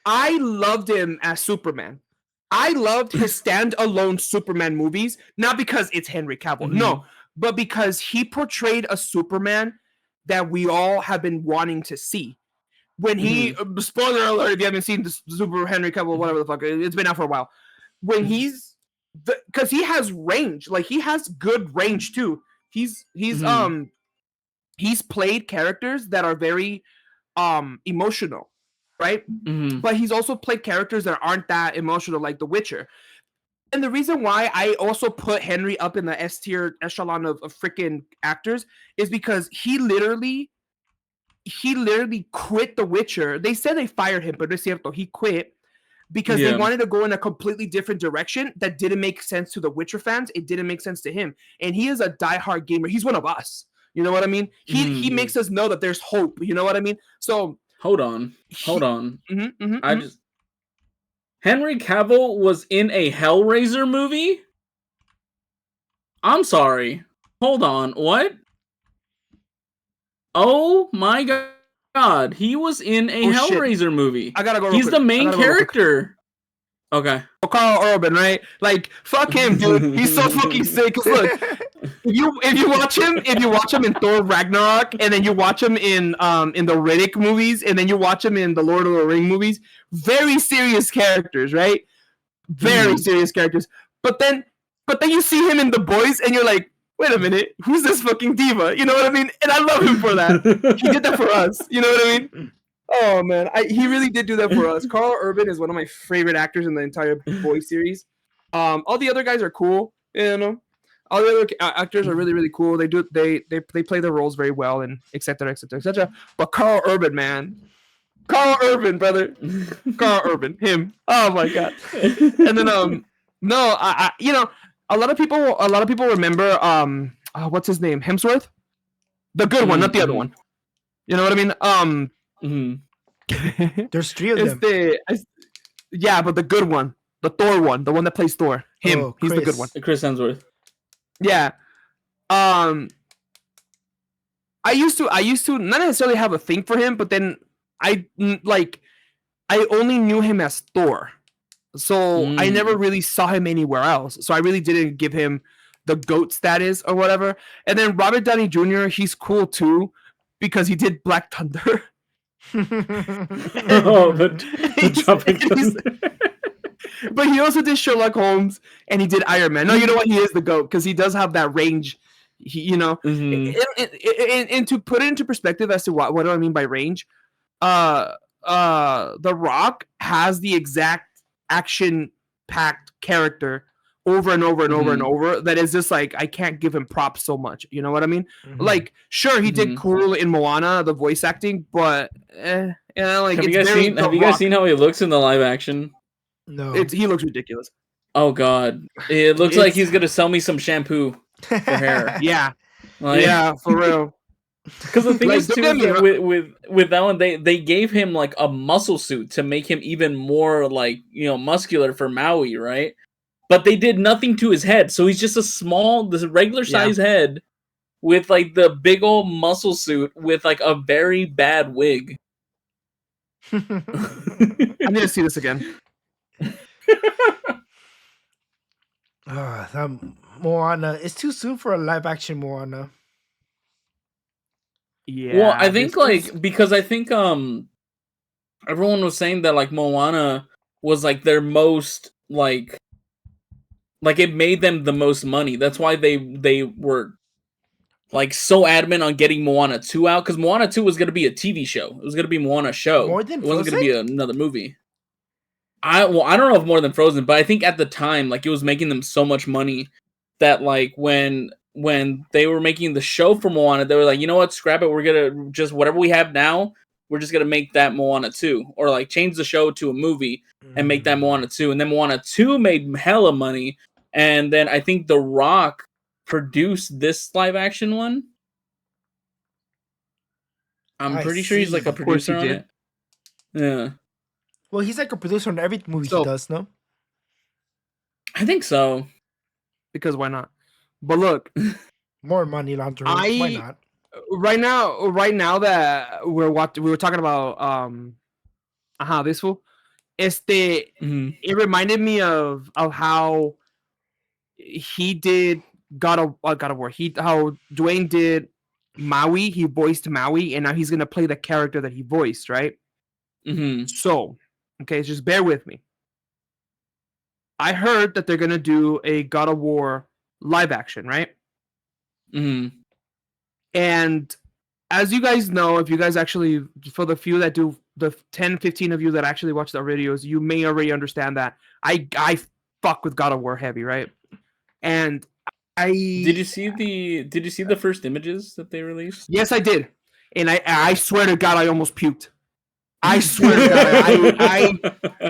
I loved him as Superman. I loved his standalone Superman movies, not because it's Henry Cavill, no, but because he portrayed a Superman that we all have been wanting to see. When he, spoiler alert, if you haven't seen the Super Henry Cavill, whatever the fuck, it's been out for a while. When because he has range, like he has good range too. He's played characters that are very emotional, right? But he's also played characters that aren't that emotional, like The Witcher. And the reason why I also put Henry up in the S tier echelon of freaking actors is because he literally quit The Witcher. They said they fired him, but it's cierto, he quit because they wanted to go in a completely different direction that didn't make sense to the Witcher fans. It didn't make sense to him. And he is a diehard gamer. He's one of us. You know what I mean? He makes us know that there's hope. You know what I mean? So hold on. Henry Cavill was in a Hellraiser movie? I'm sorry. Hold on. What? Oh my god. He was in a Hellraiser movie. I gotta go. He's the main character. Okay. Karl Urban, right? Like, fuck him, dude. He's so fucking sick. Look, if you watch him in Thor Ragnarok, and then you watch him in the Riddick movies, and then you watch him in the Lord of the Rings movies, very serious characters, right? Very serious characters. But then you see him in The Boys, and you're like, wait a minute, who's this fucking diva? You know what I mean? And I love him for that. He did that for us. You know what I mean? Oh man, he really did do that for us. Karl Urban is one of my favorite actors in the entire Boys series. All the other guys are cool, you know. All the other actors are really, really cool. They play their roles very well, and etc. But Karl Urban, man, Karl Urban, brother, Karl Urban, him. Oh my god. And then no, I you know, a lot of people remember what's his name, Hemsworth, the good one, not the other one. You know what I mean? There's 3 of them. Yeah, but the good one, the Thor one, the one that plays Thor, him. He's the good one. Chris Hemsworth. Yeah. I used to not necessarily have a thing for him, but then I only knew him as Thor. So I never really saw him anywhere else. So I really didn't give him the GOAT status or whatever. And then Robert Downey Jr., he's cool too because he did Black Thunder. But he also did Sherlock Holmes and he did Iron Man. No, you know what? He is the GOAT because he does have that range. And to put it into perspective as to what do I mean by range, The Rock has the exact action-packed character over and over and over and over that is just like I can't give him props so much. You know what I mean? Like, sure, he did cool in Moana, the voice acting, but like have you guys seen how he looks in the live action? No. He looks ridiculous. Oh god, it looks like he's gonna sell me some shampoo for hair. Yeah, Like, yeah, for real. Because the thing Like, is too is that with that one, they gave him like a muscle suit to make him even more like muscular for Maui, right? But they did nothing to his head, so he's just this regular size head with like the big old muscle suit with like a very bad wig. I need to see this again. Moana. It's too soon for a live action Moana. Yeah. Well, I think because I think everyone was saying that like Moana was like their most like it made them the most money. That's why they were like so adamant on getting Moana 2 out, because Moana 2 was gonna be a TV show. It was gonna be Moana show. More than it wasn't Frozen? gonna be another movie. I don't know if more than Frozen, but I think at the time like it was making them so much money that like when they were making the show for Moana, they were like, you know what, scrap it. We're gonna just whatever we have now. We're just gonna make that Moana 2, or like change the show to a movie and make that Moana 2. And then Moana 2 made hella money. And then I think The Rock produced this live action one. I'm pretty sure he's like a producer on it. Yeah. Well, he's like a producer on every movie he does, no? I think so. Because why not? But look, more money laundering. Why not? Right now that we were talking about this fool. It reminded me of how he did God of War. How Dwayne did Maui. He voiced Maui, and now he's gonna play the character that he voiced, right? So, okay, just bear with me. I heard that they're gonna do a God of War live action, right? And as you guys know, if you guys actually, for the few that do, the 10, 15 of you that actually watch our videos, you may already understand that I fuck with God of War heavy, right? And Did you see the first images that they released? Yes, I did. And I swear to God, I almost puked. I swear to God,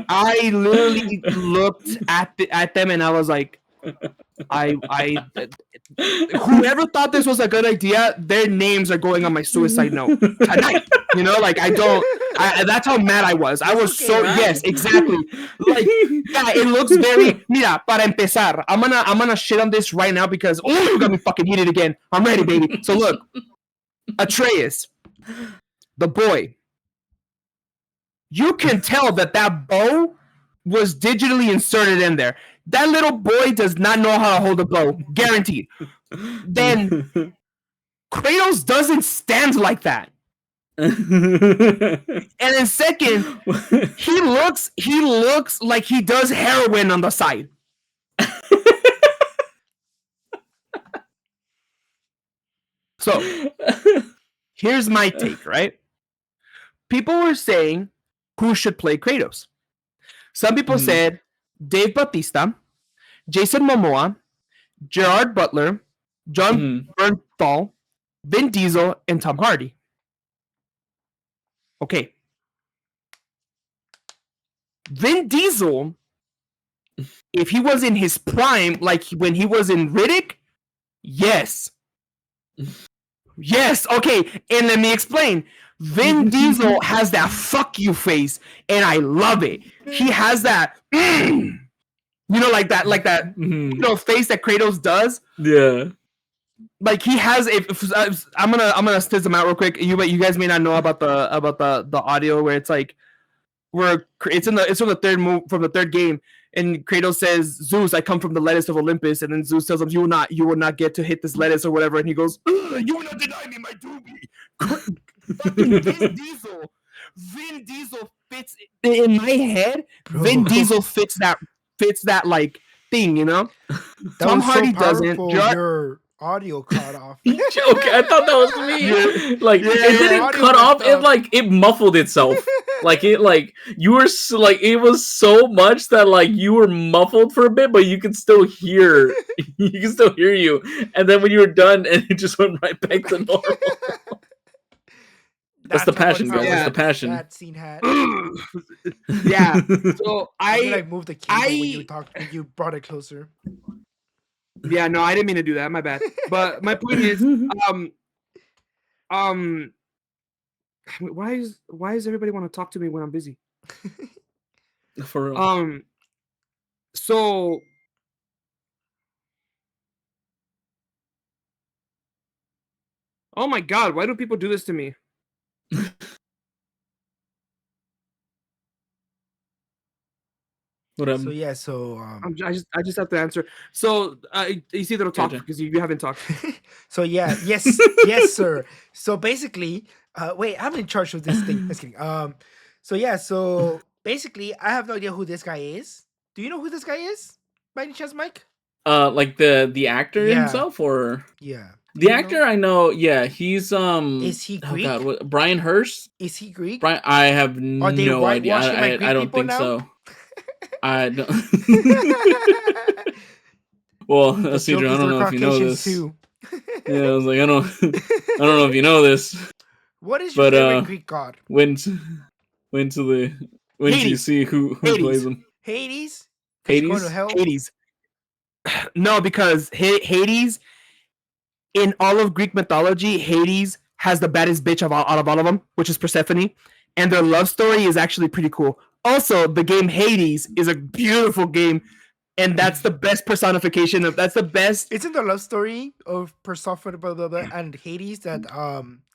I literally looked at them and I was like, whoever thought this was a good idea, their names are going on my suicide note tonight. That's how mad I was. I was yes, exactly. Like, yeah, it looks very, mira, para empezar, I'm gonna shit on this right now because, you got me fucking heated again. I'm ready, baby. So look, Atreus, the boy, you can tell that bow was digitally inserted in there. That little boy does not know how to hold a bow. Guaranteed. Then Kratos doesn't stand like that. And then second, he looks like he does heroin on the side. So here's my take, right? People were saying who should play Kratos. Some people said Dave Bautista, Jason Momoa, Gerard Butler, John Bernthal, Vin Diesel, and Tom Hardy. Okay. Vin Diesel, if he was in his prime, like when he was in Riddick, yes. Yes, okay. And let me explain. Vin Diesel has that fuck you face, and I love it. He has that, like that, face that Kratos does. Yeah. Like he has. I'm gonna spit them out real quick. You guys may not know about the audio where it's like, it's from the third game, and Kratos says, "Zeus, I come from the lettuce of Olympus," and then Zeus tells him, "You will not get to hit this lettuce or whatever," and he goes, "You will not deny me my doobie." Fucking Vin Diesel fits in my head. Bro. Vin Diesel fits that like thing, Tom Hardy doesn't. Your audio cut off. Okay, I thought that was me. It didn't cut off. It muffled itself. You were it was so much that you were muffled for a bit, but you could still hear. You can still hear you. And then when you were done, and it just went right back to normal. That's the passion, girl. That's the passion. That scene had. Yeah. So I like moved the cable when you brought it closer. Yeah, no, I didn't mean to do that. My bad. But my point is, why does everybody want to talk to me when I'm busy? For real. So oh my god, why do people do this to me? So yeah, I just have to answer. So Isidro talk because you haven't talked. So yeah, yes, sir. So basically, wait, I'm in charge of this thing. Just kidding. So yeah, so basically, I have no idea who this guy is. Do you know who this guy is, by any chance, Mike? Like the actor himself, or the actor? I know. Yeah, he's Is he Greek? Oh God, Brian Hurst. Is he Greek? I have no idea. I don't think so. I don't. Well, Isidro, I don't know if you know this. Too. Yeah, I was like, I don't know if you know this. What is your favorite Greek god? When you see who plays him? Hades. Going to hell? Hades. No, because Hades, in all of Greek mythology, Hades has the baddest bitch out of all of them, which is Persephone, and their love story is actually pretty cool. Also, the game Hades is a beautiful game, and that's the best personification of. That's the best. Isn't the love story of Persephone and Hades that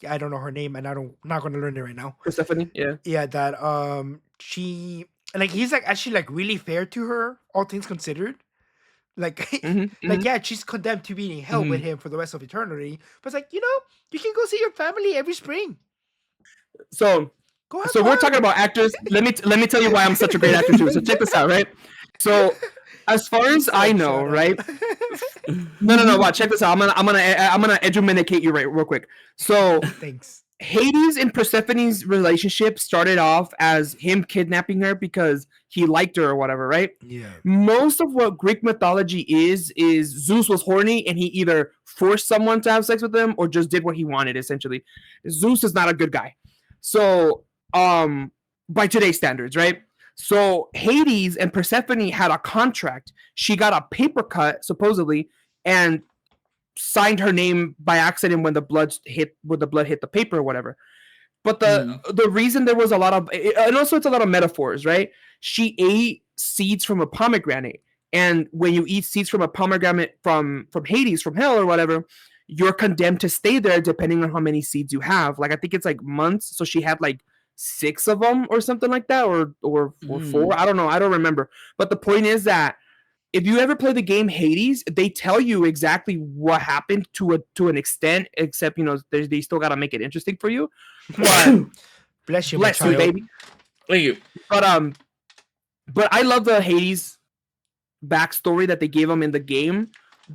I don't know her name, and not going to learn it right now. Persephone, yeah, that she he's actually really fair to her, all things considered. Yeah, she's condemned to being in hell with him for the rest of eternity. But it's you can go see your family every spring. So we're talking about actors. Let me tell you why I'm such a great actor too. So check this out, right? So as far as I know, right? No. Watch. Check this out. I'm gonna educate you real quick. So thanks. Hades and Persephone's relationship started off as him kidnapping her because he liked her or whatever, right? Yeah. Most of what Greek mythology is Zeus was horny and he either forced someone to have sex with him or just did what he wanted, essentially. Zeus is not a good guy. So, by today's standards, right? So Hades and Persephone had a contract. She got a paper cut, supposedly, and signed her name by accident when the blood hit the paper or whatever. But the reason there was a lot of, and also it's a lot of metaphors, right? She ate seeds from a pomegranate, and when you eat seeds from a pomegranate from Hades, from hell or whatever, you're condemned to stay there depending on how many seeds you have. I think it's months. So she had 6 of them or something like that, or 4. I don't know. I don't remember. But the point is that if you ever play the game Hades, they tell you exactly what happened to an extent, except they still got to make it interesting for you. But bless you, baby. Thank you. But I love the Hades backstory that they gave him in the game,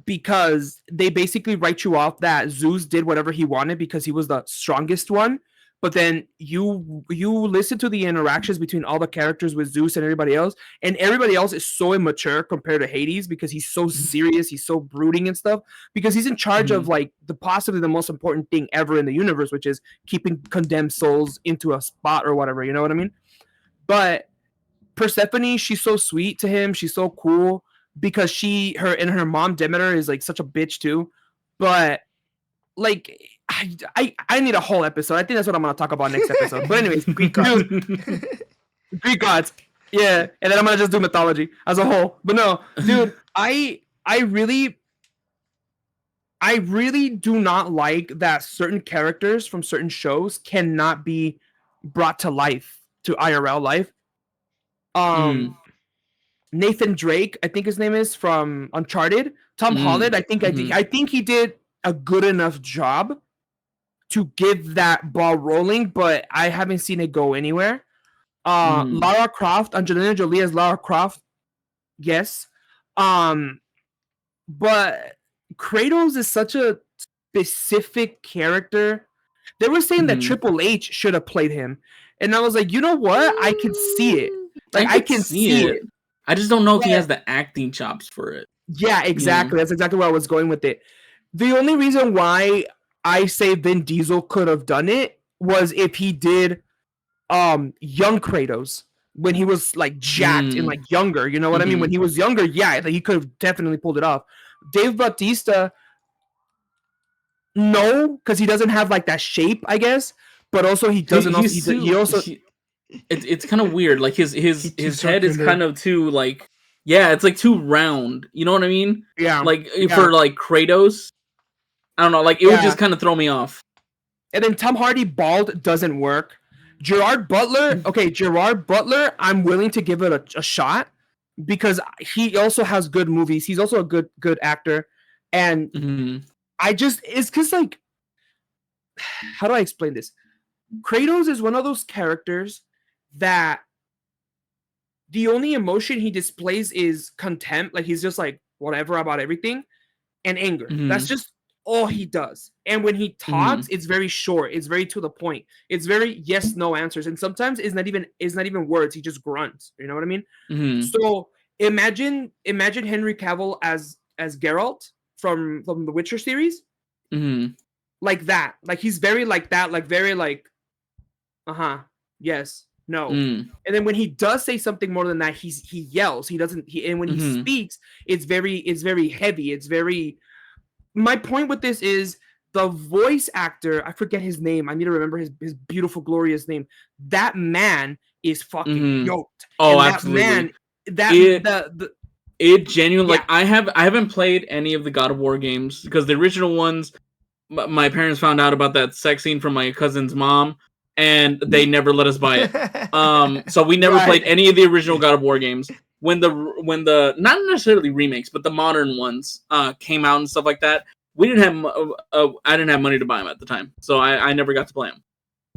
because they basically write you off that Zeus did whatever he wanted because he was the strongest one. But then you listen to the interactions between all the characters with Zeus and everybody else is so immature compared to Hades because he's so serious, he's so brooding and stuff, because he's in charge of possibly the most important thing ever in the universe, which is keeping condemned souls into a spot or whatever, you know what I mean? But Persephone, she's so sweet to him, she's so cool because her mom Demeter is such a bitch too. But I need a whole episode. I think that's what I'm gonna talk about next episode. But anyways, Greek gods. Greek gods. Yeah. And then I'm gonna just do mythology as a whole. But no, dude, I really do not like that certain characters from certain shows cannot be brought to life, to IRL life. Nathan Drake, I think his name is, from Uncharted. Tom Holland, I think he did a good enough job to get that ball rolling, but I haven't seen it go anywhere. Lara Croft, Angelina Jolie as Lara Croft, yes. But Kratos is such a specific character. They were saying that Triple H should have played him, and I was like, you know what? I can see it. I can see it. I just don't know if he has the acting chops for it. Yeah, exactly. That's exactly where I was going with it. The only reason why I say Vin Diesel could have done it was if he did young Kratos when he was like jacked and like younger. You know what I mean? When he was younger, yeah, he could have definitely pulled it off. Dave Bautista, no, because he doesn't have like that shape, I guess. But also he doesn't. It's kind of weird. Like his head is kind of too like, yeah, it's like too round. You know what I mean? Yeah. Like for like Kratos, I don't know. Like it would just kind of throw me off. And then Tom Hardy bald doesn't work. Gerard Butler, I'm willing to give it a shot because he also has good movies. He's also a good actor, and it's because like, how do I explain this? Kratos is one of those characters that the only emotion he displays is contempt. Like he's just like whatever about everything, and anger. That's just all he does. And when he talks, it's very short. It's very to the point. It's very yes, no answers. And sometimes it's not even words. He just grunts. You know what I mean? So imagine Henry Cavill as Geralt from the Witcher series. Like that. Like he's very like that. Like very like, yes, no. And then when he does say something more than that, he yells. He doesn't. And when he speaks, it's very heavy. It's very. My point with this is the voice actor. I forget his name. I need to remember his beautiful, glorious name. That man is fucking yoked. Oh, and absolutely. That man. It genuinely like I haven't played any of the God of War games because the original ones. My parents found out about that sex scene from my cousin's mom, and they never let us buy it. So we never played any of the original God of War games. When the not necessarily remakes, but the modern ones came out and stuff like that, we didn't have I didn't have money to buy them at the time, so I never got to play them.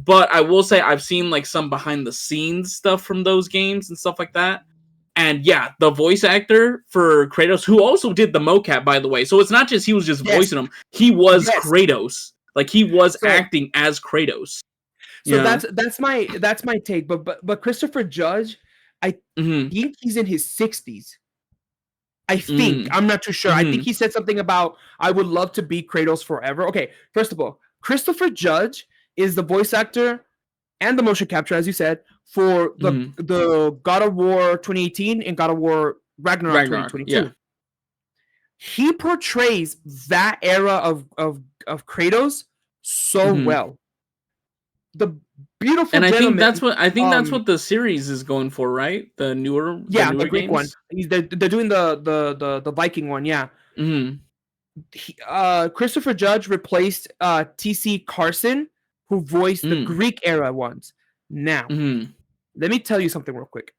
But I will say I've seen like some behind the scenes stuff from those games and stuff like that. And yeah, the voice actor for Kratos, who also did the mocap, by the way. So it's not just he was just voicing him; he was Kratos. Like he was acting as Kratos. So that's my take. But Christopher Judge, I think he's in his 60s. I think I'm not too sure. I think he said something about I would love to be Kratos forever. Okay, first of all, Christopher Judge is the voice actor and the motion capture, as you said, for the God of War 2018 and God of War Ragnarok 2022. Yeah. He portrays that era of Kratos so well. The beautiful, and I think that's what the series is going for, right? The newer the Greek games? one. They're doing the Viking one, yeah. Christopher Judge replaced T.C. Carson, who voiced the Greek era ones. Now, let me tell you something real quick.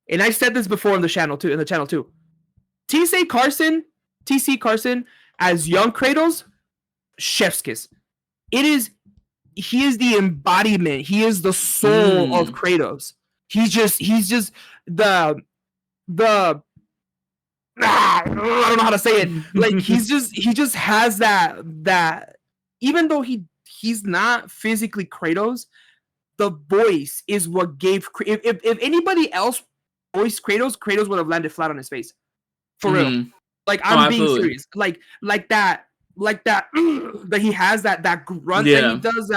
And I said this before in the channel too. T.C. Carson as young Kratos, chef's kiss. He is the embodiment. He is the soul of Kratos. He's just the I don't know how to say it. Like he just has that even though he's not physically Kratos, the voice is what gave if anybody else voiced Kratos would have landed flat on his face. For real. Like I'm being serious. Like that that he has that grunt that he does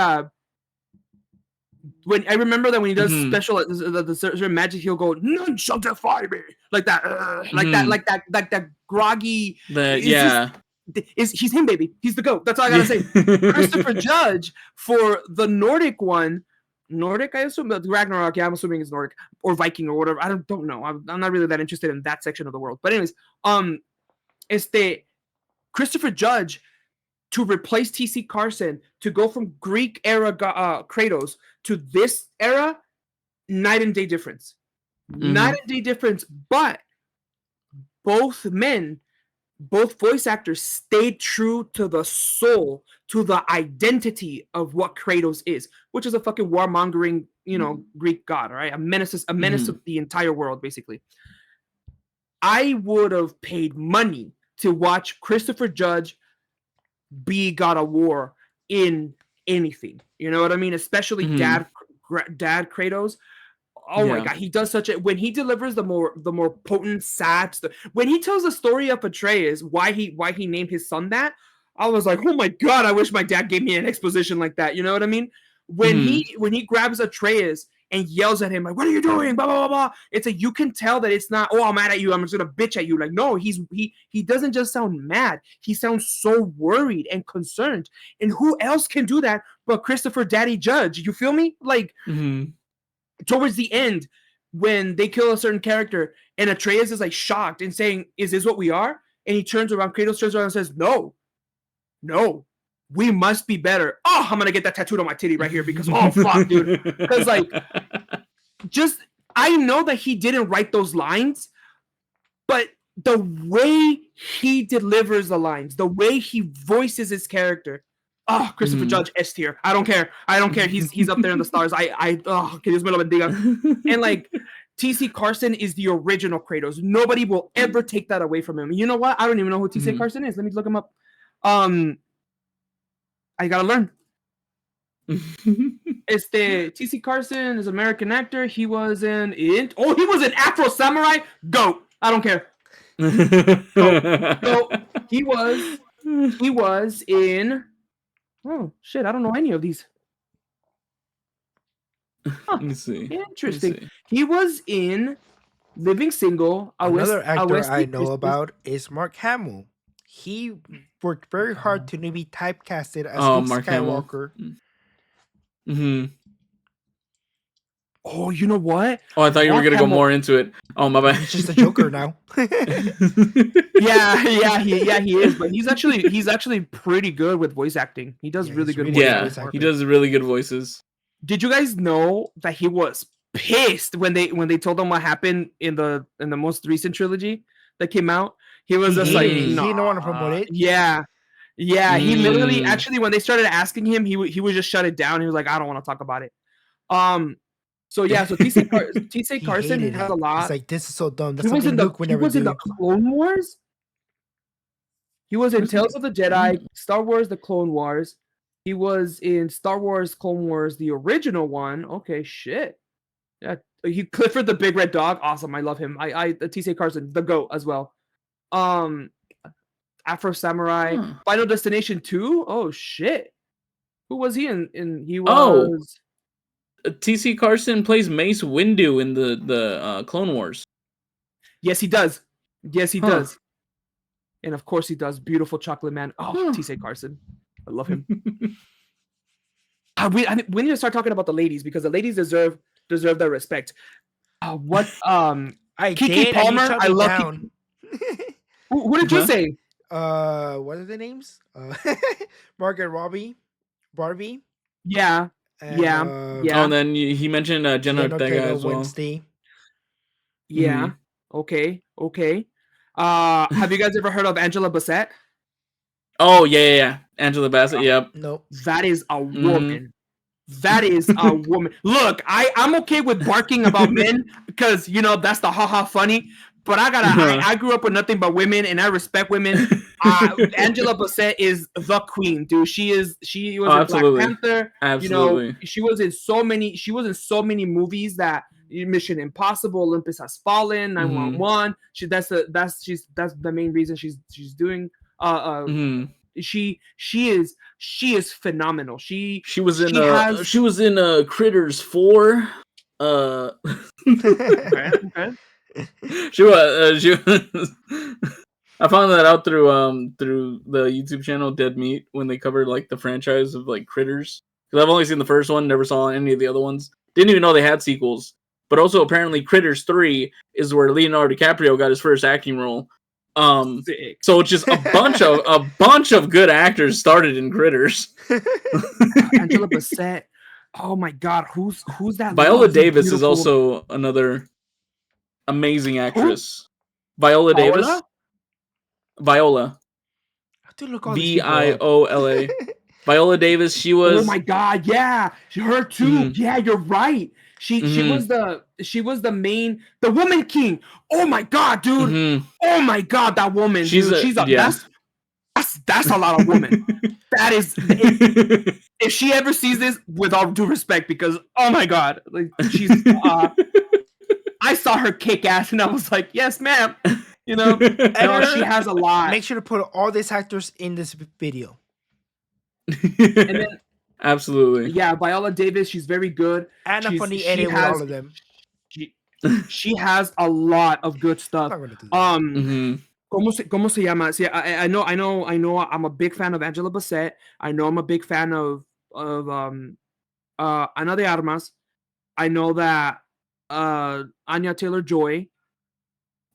when I remember that when he does special the certain magic, he'll go none shall defy me like that like that groggy he's him, baby. He's the GOAT. That's all I gotta say. Christopher Judge for the Nordic one. Nordic, I assume, but Ragnarok. Yeah, I'm assuming it's Nordic or Viking or whatever. I don't know. I'm not really that interested in that section of the world. But anyways, Christopher Judge to replace T.C. Carson to go from Greek era Kratos to this era, night and day difference. Night and day difference. But both voice actors stayed true to the soul, to the identity of what Kratos is, which is a fucking warmongering, Greek god, right? A menace to the entire world, basically. I would have paid money to watch Christopher Judge be God of War in anything. You know what I mean? Especially Dad Kratos. Oh my god, he does such a when he delivers the more potent sad when he tells the story of Atreus, why he named his son that, I was like, oh my god, I wish my dad gave me an exposition like that. You know what I mean? when he grabs Atreus and yells at him like, "What are you doing?" Blah blah blah blah. It's like you can tell that it's not, "Oh, I'm mad at you. I'm just gonna bitch at you." Like, no, he doesn't just sound mad. He sounds so worried and concerned. And who else can do that but Christopher Daddy Judge? You feel me? Like towards the end, when they kill a certain character and Atreus is like shocked and saying, "Is this what we are?" And he turns around, Kratos turns around and says, "No, we must be better." Oh, I'm gonna get that tattooed on my titty right here because fuck, dude. Because like, just I know that he didn't write those lines, but the way he delivers the lines, the way he voices his character. Oh, Christopher Judge S tier. I don't care. He's up there in the stars. Que Dios me lo bendiga. And like, T.C. Carson is the original Kratos. Nobody will ever take that away from him. You know what? I don't even know who T.C. Carson is. Let me look him up. I gotta learn. T.C. Carson is an American actor. He was in Afro Samurai. Goat. I don't care. So he was in. Oh shit! I don't know any of these. Let me see. Interesting. He was in Living Single. Another actor I know about is Mark Hamill. He worked very hard to be typecasted as Luke Mark Skywalker. Oh, you know what? Oh, I thought you were gonna go more into it. Oh, my bad. He's just a Joker now. yeah, he is. But he's actually pretty good with voice acting. He does really good. He does really good voices. Did you guys know that he was pissed when they told him what happened in the most recent trilogy that came out? He was just like, he didn't want to promote it. Yeah. He literally, actually, when they started asking him, he would just shut it down. He was like, I don't want to talk about it. So T.C. Carson has a lot. He's like, this is so dumb. He was in the Clone Wars. He was in Tales of the Jedi, Star Wars: The Clone Wars. He was in Star Wars: Clone Wars, the original one. Okay, shit. Yeah, Clifford the Big Red Dog. Awesome, I love him. T.C. Carson, the GOAT as well. Afro Samurai, Final Destination 2. Oh shit. Who was he in? He was. T.C. Carson plays Mace Windu in the Clone Wars. Yes, he does. Does. And of course he does. Beautiful Chocolate Man. Oh, T.C. Carson. I love him. We need to start talking about the ladies because the ladies deserve their respect. Keke Palmer. I love Keke. What did you say? What are the names? Margaret Robbie, Barbie. Yeah. Oh, and then he mentioned Jenna Ortega as well. Wednesday. Yeah. Okay. Have you guys ever heard of Angela Bassett? Oh yeah. Angela Bassett. Yep. Nope. That is a woman. That is a woman. Look, I'm okay with barking about men because that's the haha funny. But I grew up with nothing but women, and I respect women. Angela Bassett is the queen, dude. She was in Black Panther. Absolutely. She was in so many movies that Mission Impossible, Olympus Has Fallen, 911. That's the main reason she's doing. She is phenomenal. She was in Critters 4. Okay. She was. I found that out through the YouTube channel Dead Meat when they covered like the franchise of like Critters. Because I've only seen the first one, never saw any of the other ones. Didn't even know they had sequels. But also apparently Critters 3 is where Leonardo DiCaprio got his first acting role. So it's just a bunch of good actors started in Critters. Angela Bassett. Oh my God, who's that? Viola Davis is also another amazing actress. Viola Davis. Viola. Viola. Viola Davis. She was. Oh my God! Yeah, her too. Yeah, you're right. She was the main, the woman king. Oh my God, dude. Oh my God, that woman. That's a lot of women. That is. If she ever sees this, with all due respect, because oh my God, like she's. I saw her kick ass, and I was like, yes, ma'am. No, she has a lot. Make sure to put all these actors in this video. And then Absolutely. Yeah, Viola Davis, she's very good. And a funny She edit with has all of them. she has a lot of good stuff. I'm not gonna do that. Mm-hmm. ¿Cómo se llama? See, I know I'm a big fan of Angela Bassett. I know I'm a big fan of Ana de Armas. I know that Anya Taylor-Joy.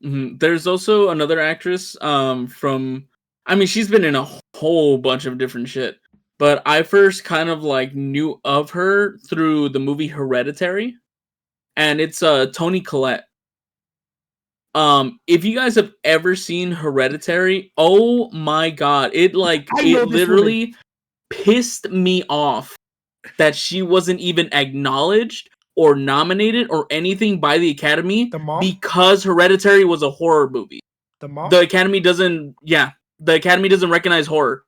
Mm-hmm. There's also another actress from, I mean, she's been in a whole bunch of different shit, but I first kind of like knew of her through the movie Hereditary, and it's Toni Collette. If you guys have ever seen Hereditary, oh my god, it literally pissed me off that she wasn't even acknowledged or nominated or anything by the Academy because Hereditary was a horror movie. The Academy doesn't recognize horror,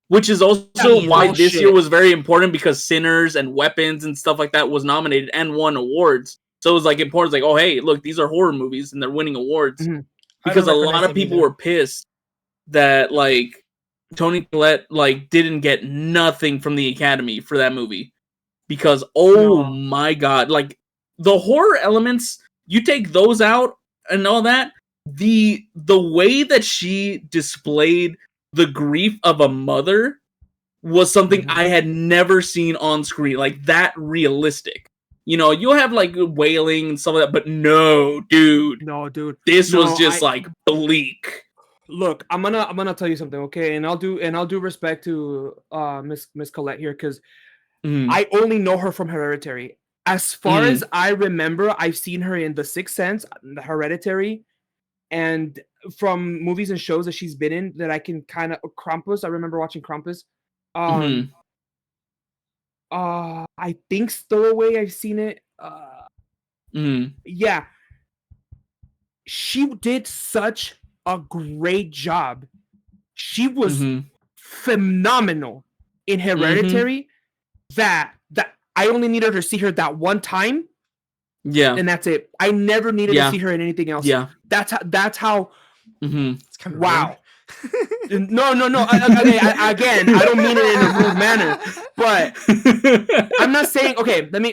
which is also why this year was very important, because Sinners and Weapons and stuff like that was nominated and won awards. So it was like important. It's like, oh hey, look, these are horror movies and they're winning awards. Mm-hmm. Because a lot of people were pissed that like Toni Collette like didn't get nothing from the Academy for that movie. Because my god, like the horror elements, you take those out and all that, the way that she displayed the grief of a mother was something I had never seen on screen, like that realistic. You know, you'll have like wailing and stuff like that, but no, dude. This was just like bleak. Look, I'm gonna tell you something, okay? And I'll do respect to Miss Collette here, because I only know her from Hereditary. As far as I remember, I've seen her in The Sixth Sense, the Hereditary, and from movies and shows that she's been in that I can kind of Krampus. I remember watching Krampus. I think Stowaway, I've seen it. Yeah. She did such a great job. She was phenomenal in Hereditary that I only needed to see her that one time. Yeah. And that's it. I never needed to see her in anything else. Yeah. That's how it's kind of wow. No. Again, I don't mean it in a rude manner, but I'm not saying. Okay, let me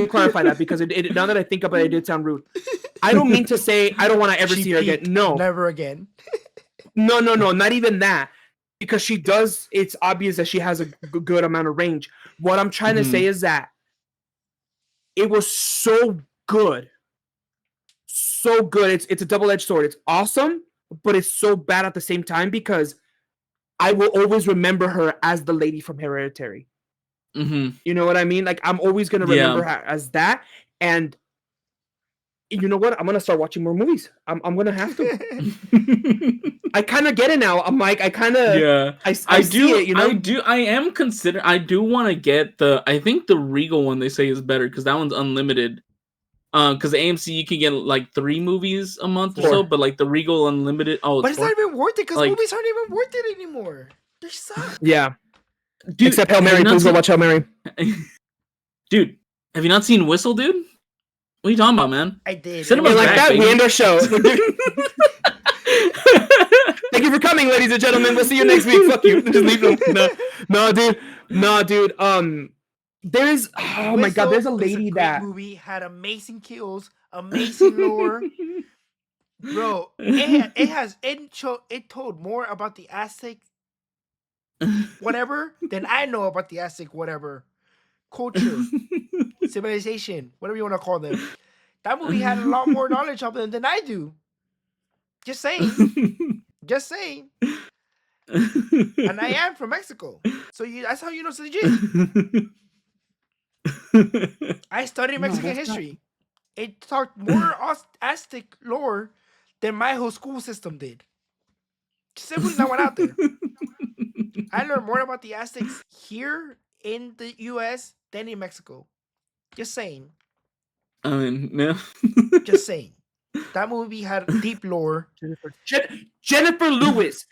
clarify that, because it now that I think about it, it did sound rude. I don't mean to say I don't want to ever see her again. No, never again. No, not even that. Because she does. It's obvious that she has a good amount of range. What I'm trying to say is that it was so good. So good. It's a double-edged sword. It's awesome, but it's so bad at the same time, because I will always remember her as the lady from Hereditary. You know what I mean? Like, I'm always going to remember her as that. And you know what? I'm going to start watching more movies. I'm going to have to. I kind of get it now. I'm like, I kind of... Yeah. I do it, you know? I do want to get I think the Regal one they say is better, because that one's unlimited. Because AMC you can get like 3 movies a month or so, but like the Regal Unlimited, but it's not even worth it, because movies aren't even worth it anymore. They suck. Yeah, dude. Except Hail Mary. Please go watch Hail Mary. Dude, have you not seen Whistle, dude? What are you talking about, man? I did. Cinema's like that. Baby. We end our show. Thank you for coming, ladies and gentlemen. We'll see you next week. Fuck you. Just leave them. No, dude. There's my god, there's a lady that movie had amazing kills, amazing lore, bro. It told more about the Aztec whatever than I know about the Aztec whatever culture, civilization, whatever you want to call them. That movie had a lot more knowledge of them than I do. Just saying. And I am from Mexico, so that's how you know it's legit. I studied Mexican history. It talked more Aztec lore than my whole school system did. Simply that went out there. I learned more about the Aztecs here in the U.S. than in Mexico. Just saying. I mean, no. Just saying. That movie had deep lore. Jennifer Lewis.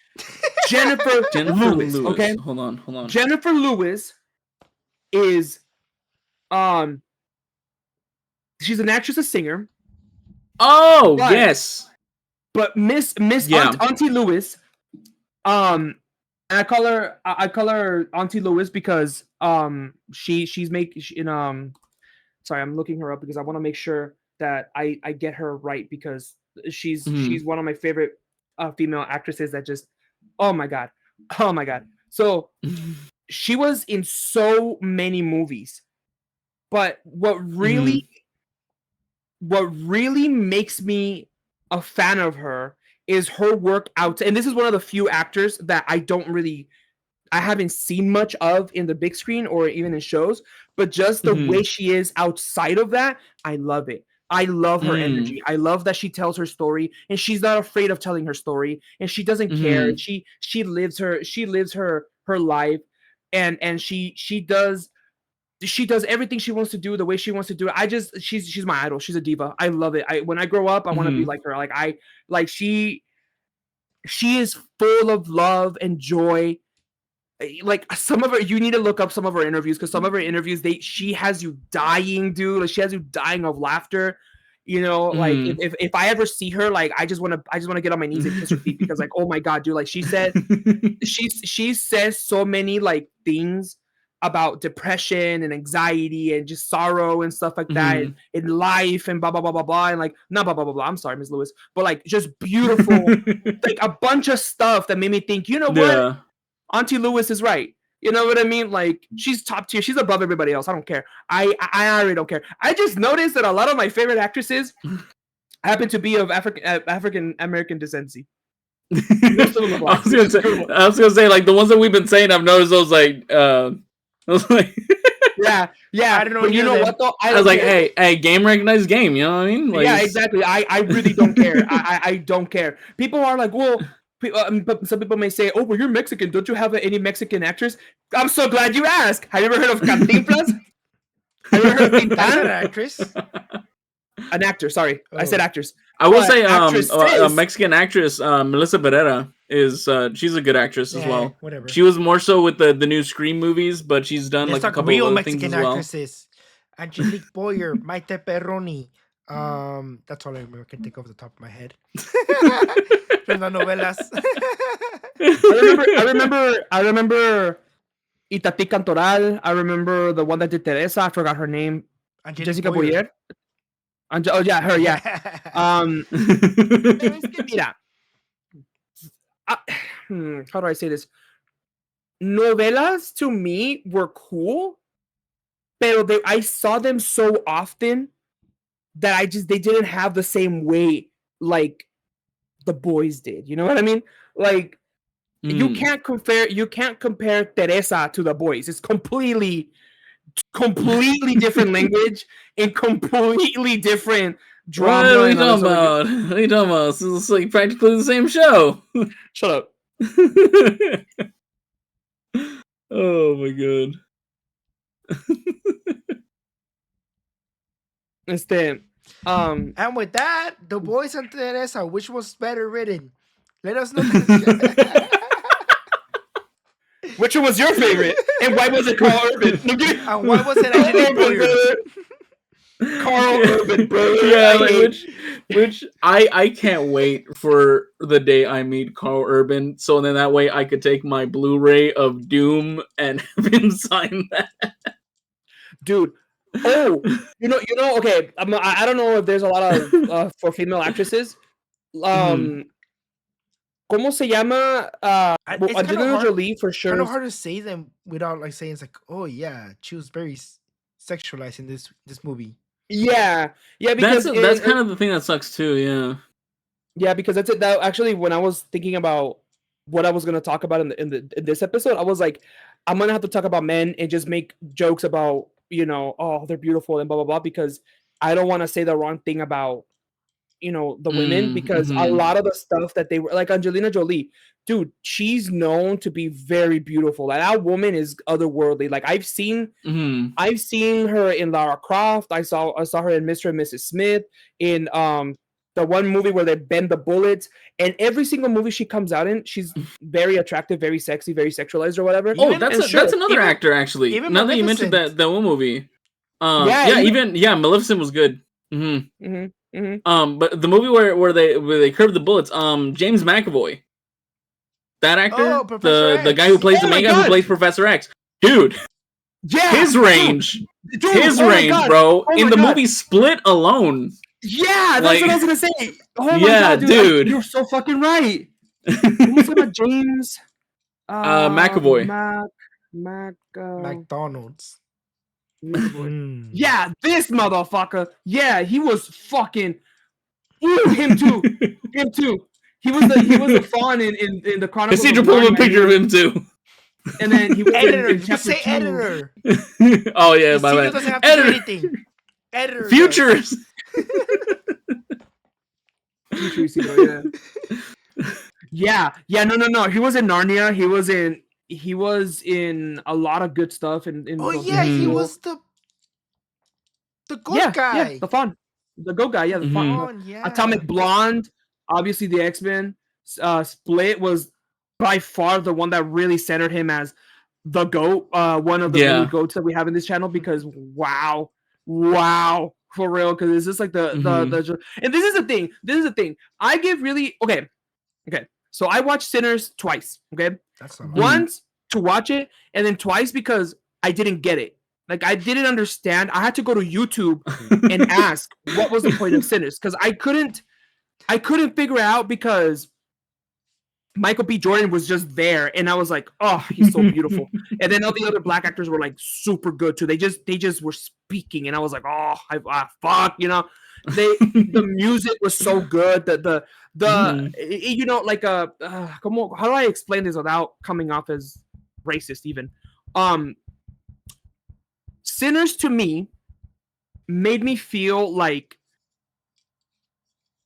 Jennifer Lewis. Okay, hold on. Jennifer Lewis is she's an actress, a singer. Oh, yes. But Miss Auntie Lewis, I call her Auntie Lewis because She's sorry, I'm looking her up because I want to make sure that I get her right, because she's one of my favorite female actresses that just, oh my god, oh my god. So she was in so many movies, but what really makes me a fan of her is her work out. And this is one of the few actors that I haven't seen much of in the big screen or even in shows, but just the way she is outside of that, I love it. I love her energy. I love that she tells her story and she's not afraid of telling her story and she doesn't care. She lives her life, and she does everything she wants to do the way she wants to do it. She's my idol. She's a diva. I love it. When I grow up, I want to be like her. She is full of love and joy. Like some of her, you need to look up some of her interviews, because some of her interviews, she has you dying, dude. Like she has you dying of laughter. Like if I ever see her, like I just want to get on my knees and kiss her feet, because like, oh my god, dude, like she said, she says so many like things about depression and anxiety and just sorrow and stuff like that in life and blah blah blah blah blah, and like not blah blah blah blah. I'm sorry, Miss Lewis, but like just beautiful, like a bunch of stuff that made me think, what? Auntie Lewis is right. You know what I mean? Like she's top tier. She's above everybody else. I don't care. I already don't care. I just noticed that a lot of my favorite actresses happen to be of African American descent. I was gonna say like the ones that we've been saying. I've noticed those like yeah. I don't know. But you know what though? I was like, hey, game recognizes game. You know what I mean? Like, yeah, exactly. I really don't care. I don't care. People are like, well. But some people may say, "Oh, well, you're Mexican. Don't you have any Mexican actors?" I'm so glad you asked. Have you ever heard of Cantinflas? Have you ever heard of Tintan? An actress? An actor. Sorry, I said actress. I will say, a Mexican actress, Melissa Barrera, is she's a good actress as well. Whatever. She was more so with the new Scream movies, but she's done like a couple real of other Mexican things as well. actresses. Angelique Boyer, Maite Perroni. That's all I can think of the top of my head. From the novelas. I remember Itatí Cantoral. I remember the one that did Teresa. I forgot her name. Jessica Boyer. Oh yeah, her. Yeah. Mira. How do I say this? Novelas to me were cool, but I saw them so often that they didn't have the same weight like the boys did. You know what I mean? Like you can't compare Teresa to the boys. It's completely different language and completely different drama. What are you talking about? What are you talking about? It's like practically the same show. Shut up. Oh my god. And with that, the boys and Teresa, which was better written? Let us know. Which one was your favorite? And why was it Karl Urban? And why was it Angelique Boyer? Karl Urban, bro. Yeah, like, which I can't wait for the day I meet Karl Urban, so then that way I could take my Blu-ray of Doom and have him sign that. Dude. Oh, you know. Okay, I don't know if there's a lot of for female actresses. ¿Cómo se llama? Angelina Jolie for sure. It's kind of hard to say them without like saying it's like, oh yeah, she was very sexualized in this movie. Yeah, because that's kind of the thing that sucks too. Yeah, because that's it. That actually, when I was thinking about what I was gonna talk about in this episode, I was like, I'm gonna have to talk about men and just make jokes about, oh, they're beautiful and blah blah blah, because I don't want to say the wrong thing about the women, because a lot of the stuff that they were like, Angelina Jolie, dude, she's known to be very beautiful. Like that woman is otherworldly. Like I've seen her in Lara Croft. I saw her in Mr. and Mrs. Smith, in the one movie where they bend the bullets, and every single movie she comes out in, she's very attractive, very sexy, very sexualized or whatever. Oh, that's another actor actually. Even now that you mentioned that one movie, Maleficent was good. But the movie where they curved the bullets, James McAvoy, that actor, the guy who plays the main guy who plays Professor X, dude. Yeah, his range, dude, bro. In the movie Split alone. Yeah, that's what I was gonna say. Oh my god, dude. You're so fucking right. Who's about James? McAvoy. McDonald's. McAvoy. Yeah, this motherfucker. Yeah, he was fucking. Ooh, him too. Him too. He was the fawn in the Chronicles. Isidro pulled a picture of him too. And then he was editor. in chapter 2. Editor. Oh yeah, my bad. Doesn't have to do anything. Editor. Futures. Future Isidro, yeah. No. He was in Narnia. He was in a lot of good stuff. He was the goat guy. Yeah, the fawn. The goat guy, the fawn. Atomic Blonde, obviously the X-Men. Split was by far the one that really centered him as the GOAT, one of the many GOATs that we have in this channel, because wow, for real, because it's just like the and this is the thing. I give really okay. So I watched Sinners twice. Okay, once to watch it, and then twice because I didn't get it. Like, I didn't understand. I had to go to YouTube and ask what was the point of Sinners, because I couldn't figure it out, because Michael B. Jordan was just there, and I was like, oh, he's so beautiful. And then all the other black actors were like super good too. They just were speaking, and I was like, oh, fuck, you know. The music was so good. The you know, like how do I explain this without coming off as racist even? Sinners to me made me feel like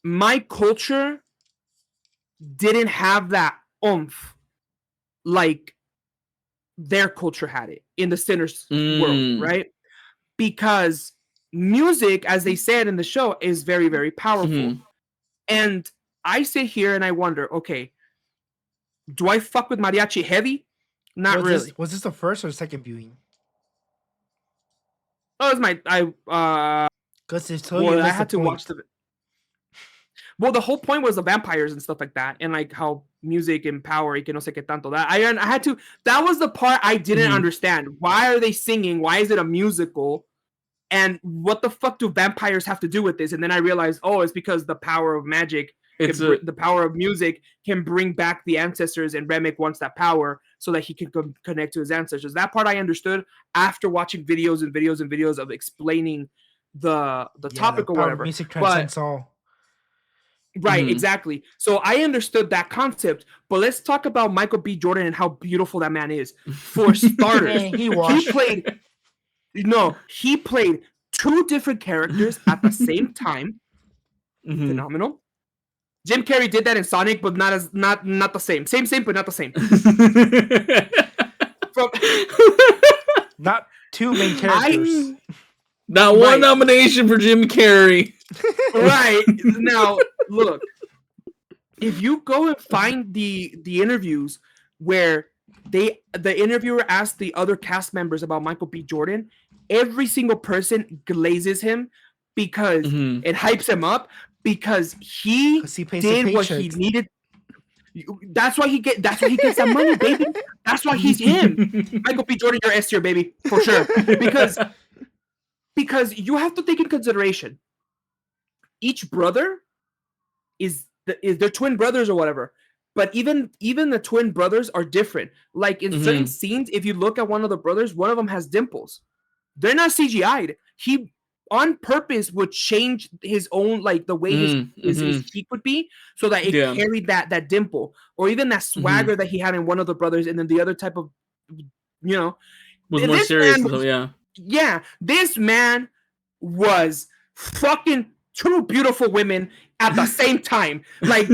my culture didn't have that oomph like their culture had it in the Sinners world, right? Because music, as they said in the show, is very, very powerful. And I sit here and I wonder, okay, do I fuck with mariachi heavy? Not really. Was this the first or second viewing? Oh, it's my because I had to watch the. Well, the whole point was the vampires and stuff like that, and like how music and power, y que no sé qué tanto. That I had to. That was the part I didn't understand. Why are they singing? Why is it a musical? And what the fuck do vampires have to do with this? And then I realized, oh, it's because the power of magic, the power of music can bring back the ancestors, and Remick wants that power so that he can connect to his ancestors. That part I understood after watching videos and videos and videos of explaining the topic or whatever. Music transcends all. Right, exactly. So I understood that concept, but let's talk about Michael B. Jordan and how beautiful that man is. For starters, he played two different characters at the same time. Phenomenal. Jim Carrey did that in Sonic, but not the same. Same, but not the same. Not two main characters. Not one nomination for Jim Carrey. Right. Now, look, if you go and find the interviews where the interviewer asked the other cast members about Michael B. Jordan, every single person glazes him because it hypes him up, because he did what he needed. That's why he gets that money, baby. That's why he's him. Michael B. Jordan, you're S tier, baby, for sure. Because you have to take in consideration, each brother is their twin brothers or whatever. But even the twin brothers are different. Like in certain scenes, if you look at one of the brothers, one of them has dimples. They're not CGI'd. He on purpose would change his own, like the way his cheek would be, so that it carried that dimple, or even that swagger that he had in one of the brothers, and then the other type of, you know, was more serious. Yeah, this man was fucking two beautiful women at the same time. Like,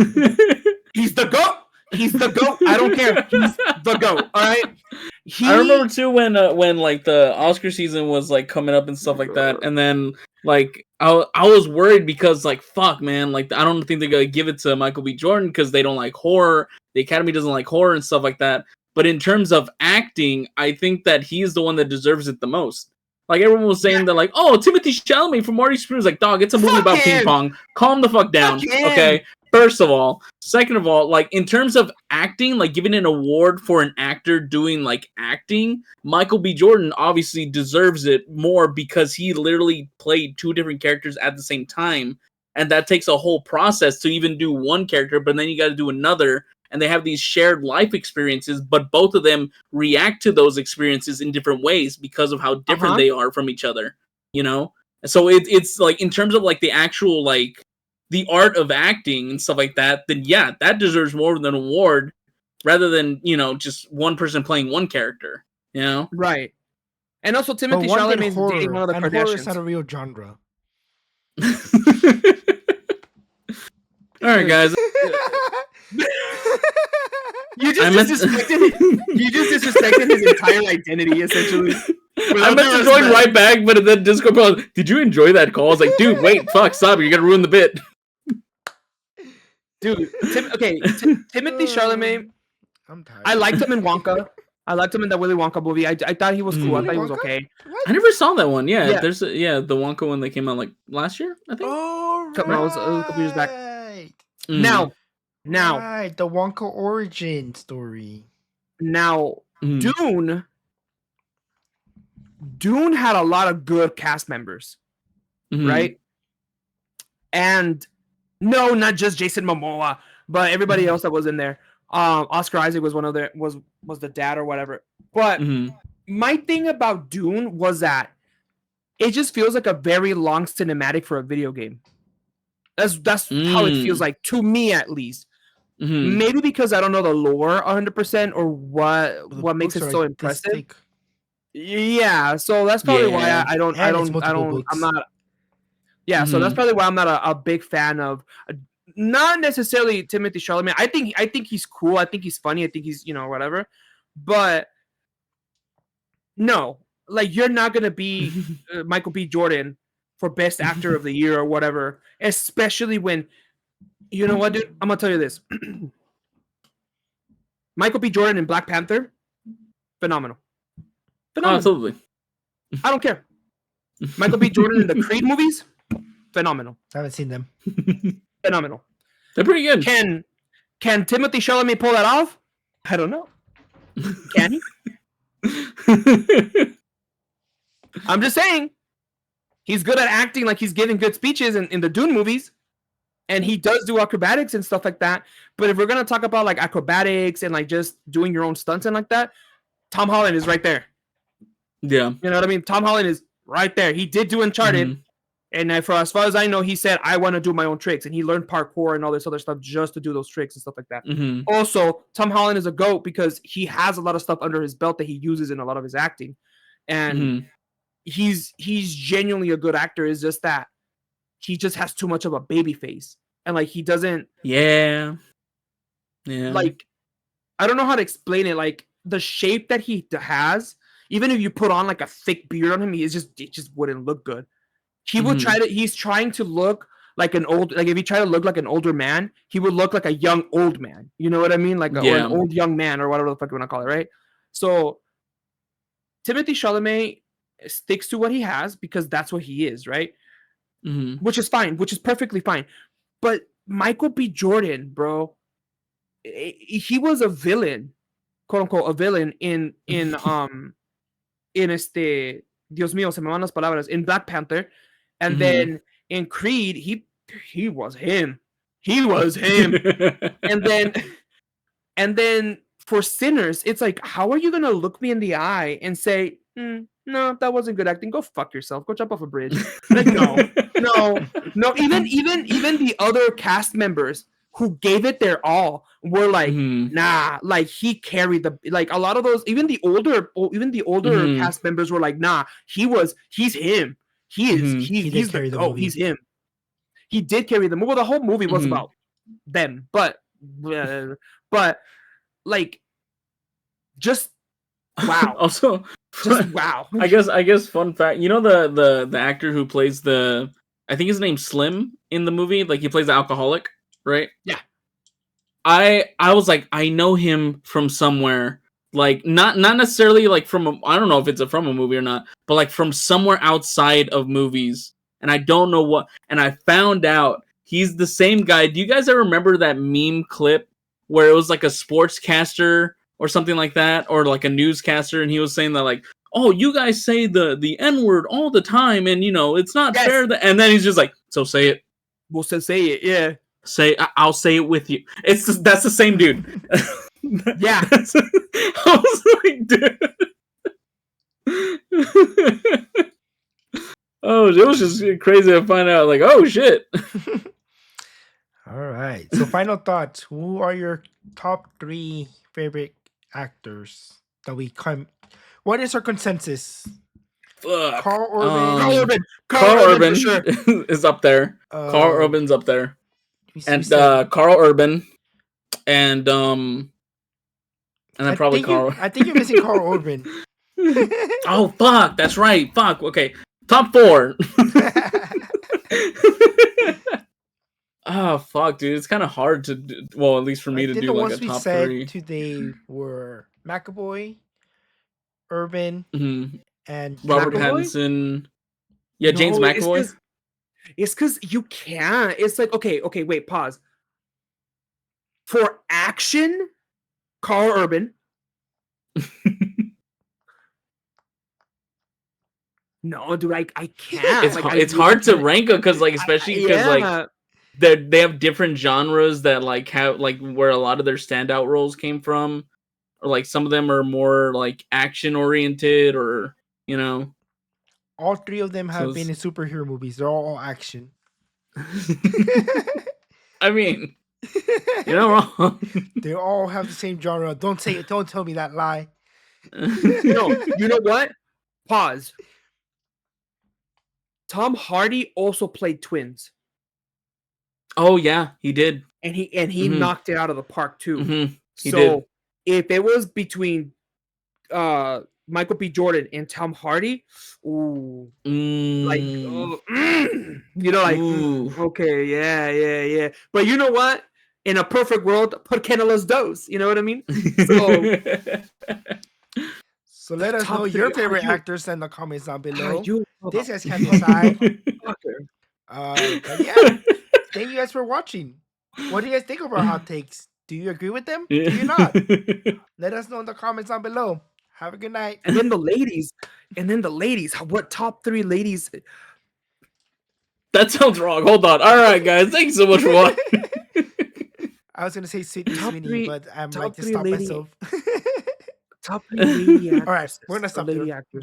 he's the GOAT. He's the GOAT. I don't care. He's the GOAT. All right. I remember too when like the Oscar season was like coming up and stuff like that, and then like I was worried because like fuck man, like I don't think they're gonna give it to Michael B. Jordan because they don't like horror. The Academy doesn't like horror and stuff like that. But in terms of acting, I think that he's the one that deserves it the most. Like everyone was saying that, like, oh, Timothy Chalamet from Marty Spears, like, dog, it's a movie about ping pong. Calm the fuck down, okay? First of all, second of all, like in terms of acting, like giving an award for an actor doing like acting, Michael B. Jordan obviously deserves it more because he literally played two different characters at the same time, and that takes a whole process to even do one character, but then you got to do another. And they have these shared life experiences, but both of them react to those experiences in different ways because of how different they are from each other, you know? So it's like, in terms of like the actual, like, the art of acting and stuff like that, then yeah, that deserves more than an award rather than, you know, just one person playing one character, you know? Right. And also, Timothy Chalamet is dating one of the and Kardashians. horror is not a real genre. All right, guys. You just disrespected his entire identity, essentially. I meant to join right back, but then Discord goes, did you enjoy that call? I was like, dude, wait, fuck, stop, you're gonna ruin the bit. Dude, Timothy Chalamet, I'm tired. I liked him in Wonka. I liked him in that Willy Wonka movie. I thought he was cool. I thought he was okay. I never saw that one. Yeah, there's the Wonka one that came out like last year, I think. Oh, right. No, it was a couple years back. Now, right, the Wonka origin story. Now, Dune had a lot of good cast members, right? And no, not just Jason Momoa, but everybody else that was in there. Oscar Isaac was one of the was the dad or whatever. But my thing about Dune was that it just feels like a very long cinematic for a video game. That's how it feels like to me, at least. Maybe because I don't know the lore 100% or what makes it so impressive. Yeah, so that's probably why I'm not. Yeah, so that's probably why I'm not a big fan of. Not necessarily Timothy Chalamet. I think he's cool. I think he's funny. I think he's, you know, whatever. But no, like, you're not gonna be Michael B. Jordan for Best Actor of the Year or whatever. Especially when, you know what, dude? I'm gonna tell you this. Michael B. Jordan in Black Panther, phenomenal. Oh, absolutely. I don't care. Michael B. Jordan in the Creed movies, phenomenal. I haven't seen them. Phenomenal. They're pretty good. Can Timothy Chalamet pull that off? I don't know. Can he? I'm just saying. He's good at acting, like he's giving good speeches in the Dune movies. And he does do acrobatics and stuff like that. But if we're going to talk about like acrobatics and like just doing your own stunts and like that, Tom Holland is right there. Yeah. You know what I mean? Tom Holland is right there. He did do Uncharted. And for as far as I know, he said, I want to do my own tricks. And he learned parkour and all this other stuff just to do those tricks and stuff like that. Also, Tom Holland is a GOAT because he has a lot of stuff under his belt that he uses in a lot of his acting. And he's genuinely a good actor. It's just that he just has too much of a baby face. And like, he doesn't. Yeah. Like, I don't know how to explain it. Like, the shape that he has, even if you put on like a thick beard on him, it just wouldn't look good. He would he's trying to look like an old, like if he tried to look like an older man, he would look like a young old man. You know what I mean? Like or an old young man or whatever the fuck you want to call it, right? So Timothy Chalamet sticks to what he has because that's what he is, right? Which is fine, which is perfectly fine. But Michael B. Jordan, bro, he was a villain, quote unquote, a villain in Dios mío, se me van las palabras, in Black Panther. And then in Creed, he was him. He was him. and then for Sinners, it's like, how are you gonna look me in the eye and say, no, that wasn't good acting. Go fuck yourself. Go jump off a bridge. Like, no. Even the other cast members who gave it their all were like, nah, like he carried like a lot of those, even the older cast members were like, nah, he's him. He's the GOAT. He's him. He did carry the movie. Well, the whole movie was about them, but like, just wow. Also, just wow. I guess fun fact. You know the actor who plays I think his name's Slim in the movie. Like, he plays the alcoholic, right? Yeah. I was like, I know him from somewhere, like not necessarily like from I don't know if it's from a movie or not, but like from somewhere outside of movies, and I don't know what. And I found out he's the same guy. Do you guys ever remember that meme clip where it was like a sportscaster or something like that, or like a newscaster, and he was saying that like, oh, you guys say the N-word all the time, and it's not fair that, and then he's just like, so say it. We'll say it, yeah. I'll say it with you. That's the same dude. Yeah. I was like, dude. Oh, it was just crazy to find out, like, oh shit. All right. So final thoughts. Who are your top 3 favorite actors that we come? What is our consensus? Fuck. Karl Urban. Karl Urban sure. is up there. Karl Urban's up there. And Karl Urban. And then probably Karl. I think you're missing Karl Urban. Oh fuck, that's right. Fuck. Okay. Top 4. Oh fuck, dude. It's kind of hard to do, well, at least for me to do like a top 3. The ones we said today were McAvoy, Urban, and Robert Pattinson. Yeah, James McAvoy. It's because you can't. It's like, okay, wait, pause. For action, Karl Urban. No, dude, I can't. It's hard to rank them because, like, especially because like they have different genres that like have like where a lot of their standout roles came from, or like some of them are more like action oriented, or all 3 of them have been in superhero movies. They're all action. I mean, you're not wrong. They all have the same genre. Don't say it. Don't tell me that lie. No, you know what? Pause. Tom Hardy also played twins. Oh yeah, he did, and he knocked it out of the park too. Mm-hmm. He so did. If it was between Michael B. Jordan and Tom Hardy, ooh, like okay, yeah. But you know what? In a perfect world, put Canela's Dos. You know what I mean? So let us know your favorite actors in the comments down below. This guys can decide. But yeah, thank you guys for watching. What do you guys think of our hot takes? Do you agree with them? Do you not? Let us know in the comments down below. Have a good night. And then the ladies. What top 3 ladies? That sounds wrong. Hold on. All right, guys. Thanks so much for watching. I was gonna say Sydney Sweeney, but I'm like to stop lady. myself. Top 3 lady actors. All right, we're gonna stop. Lady actors.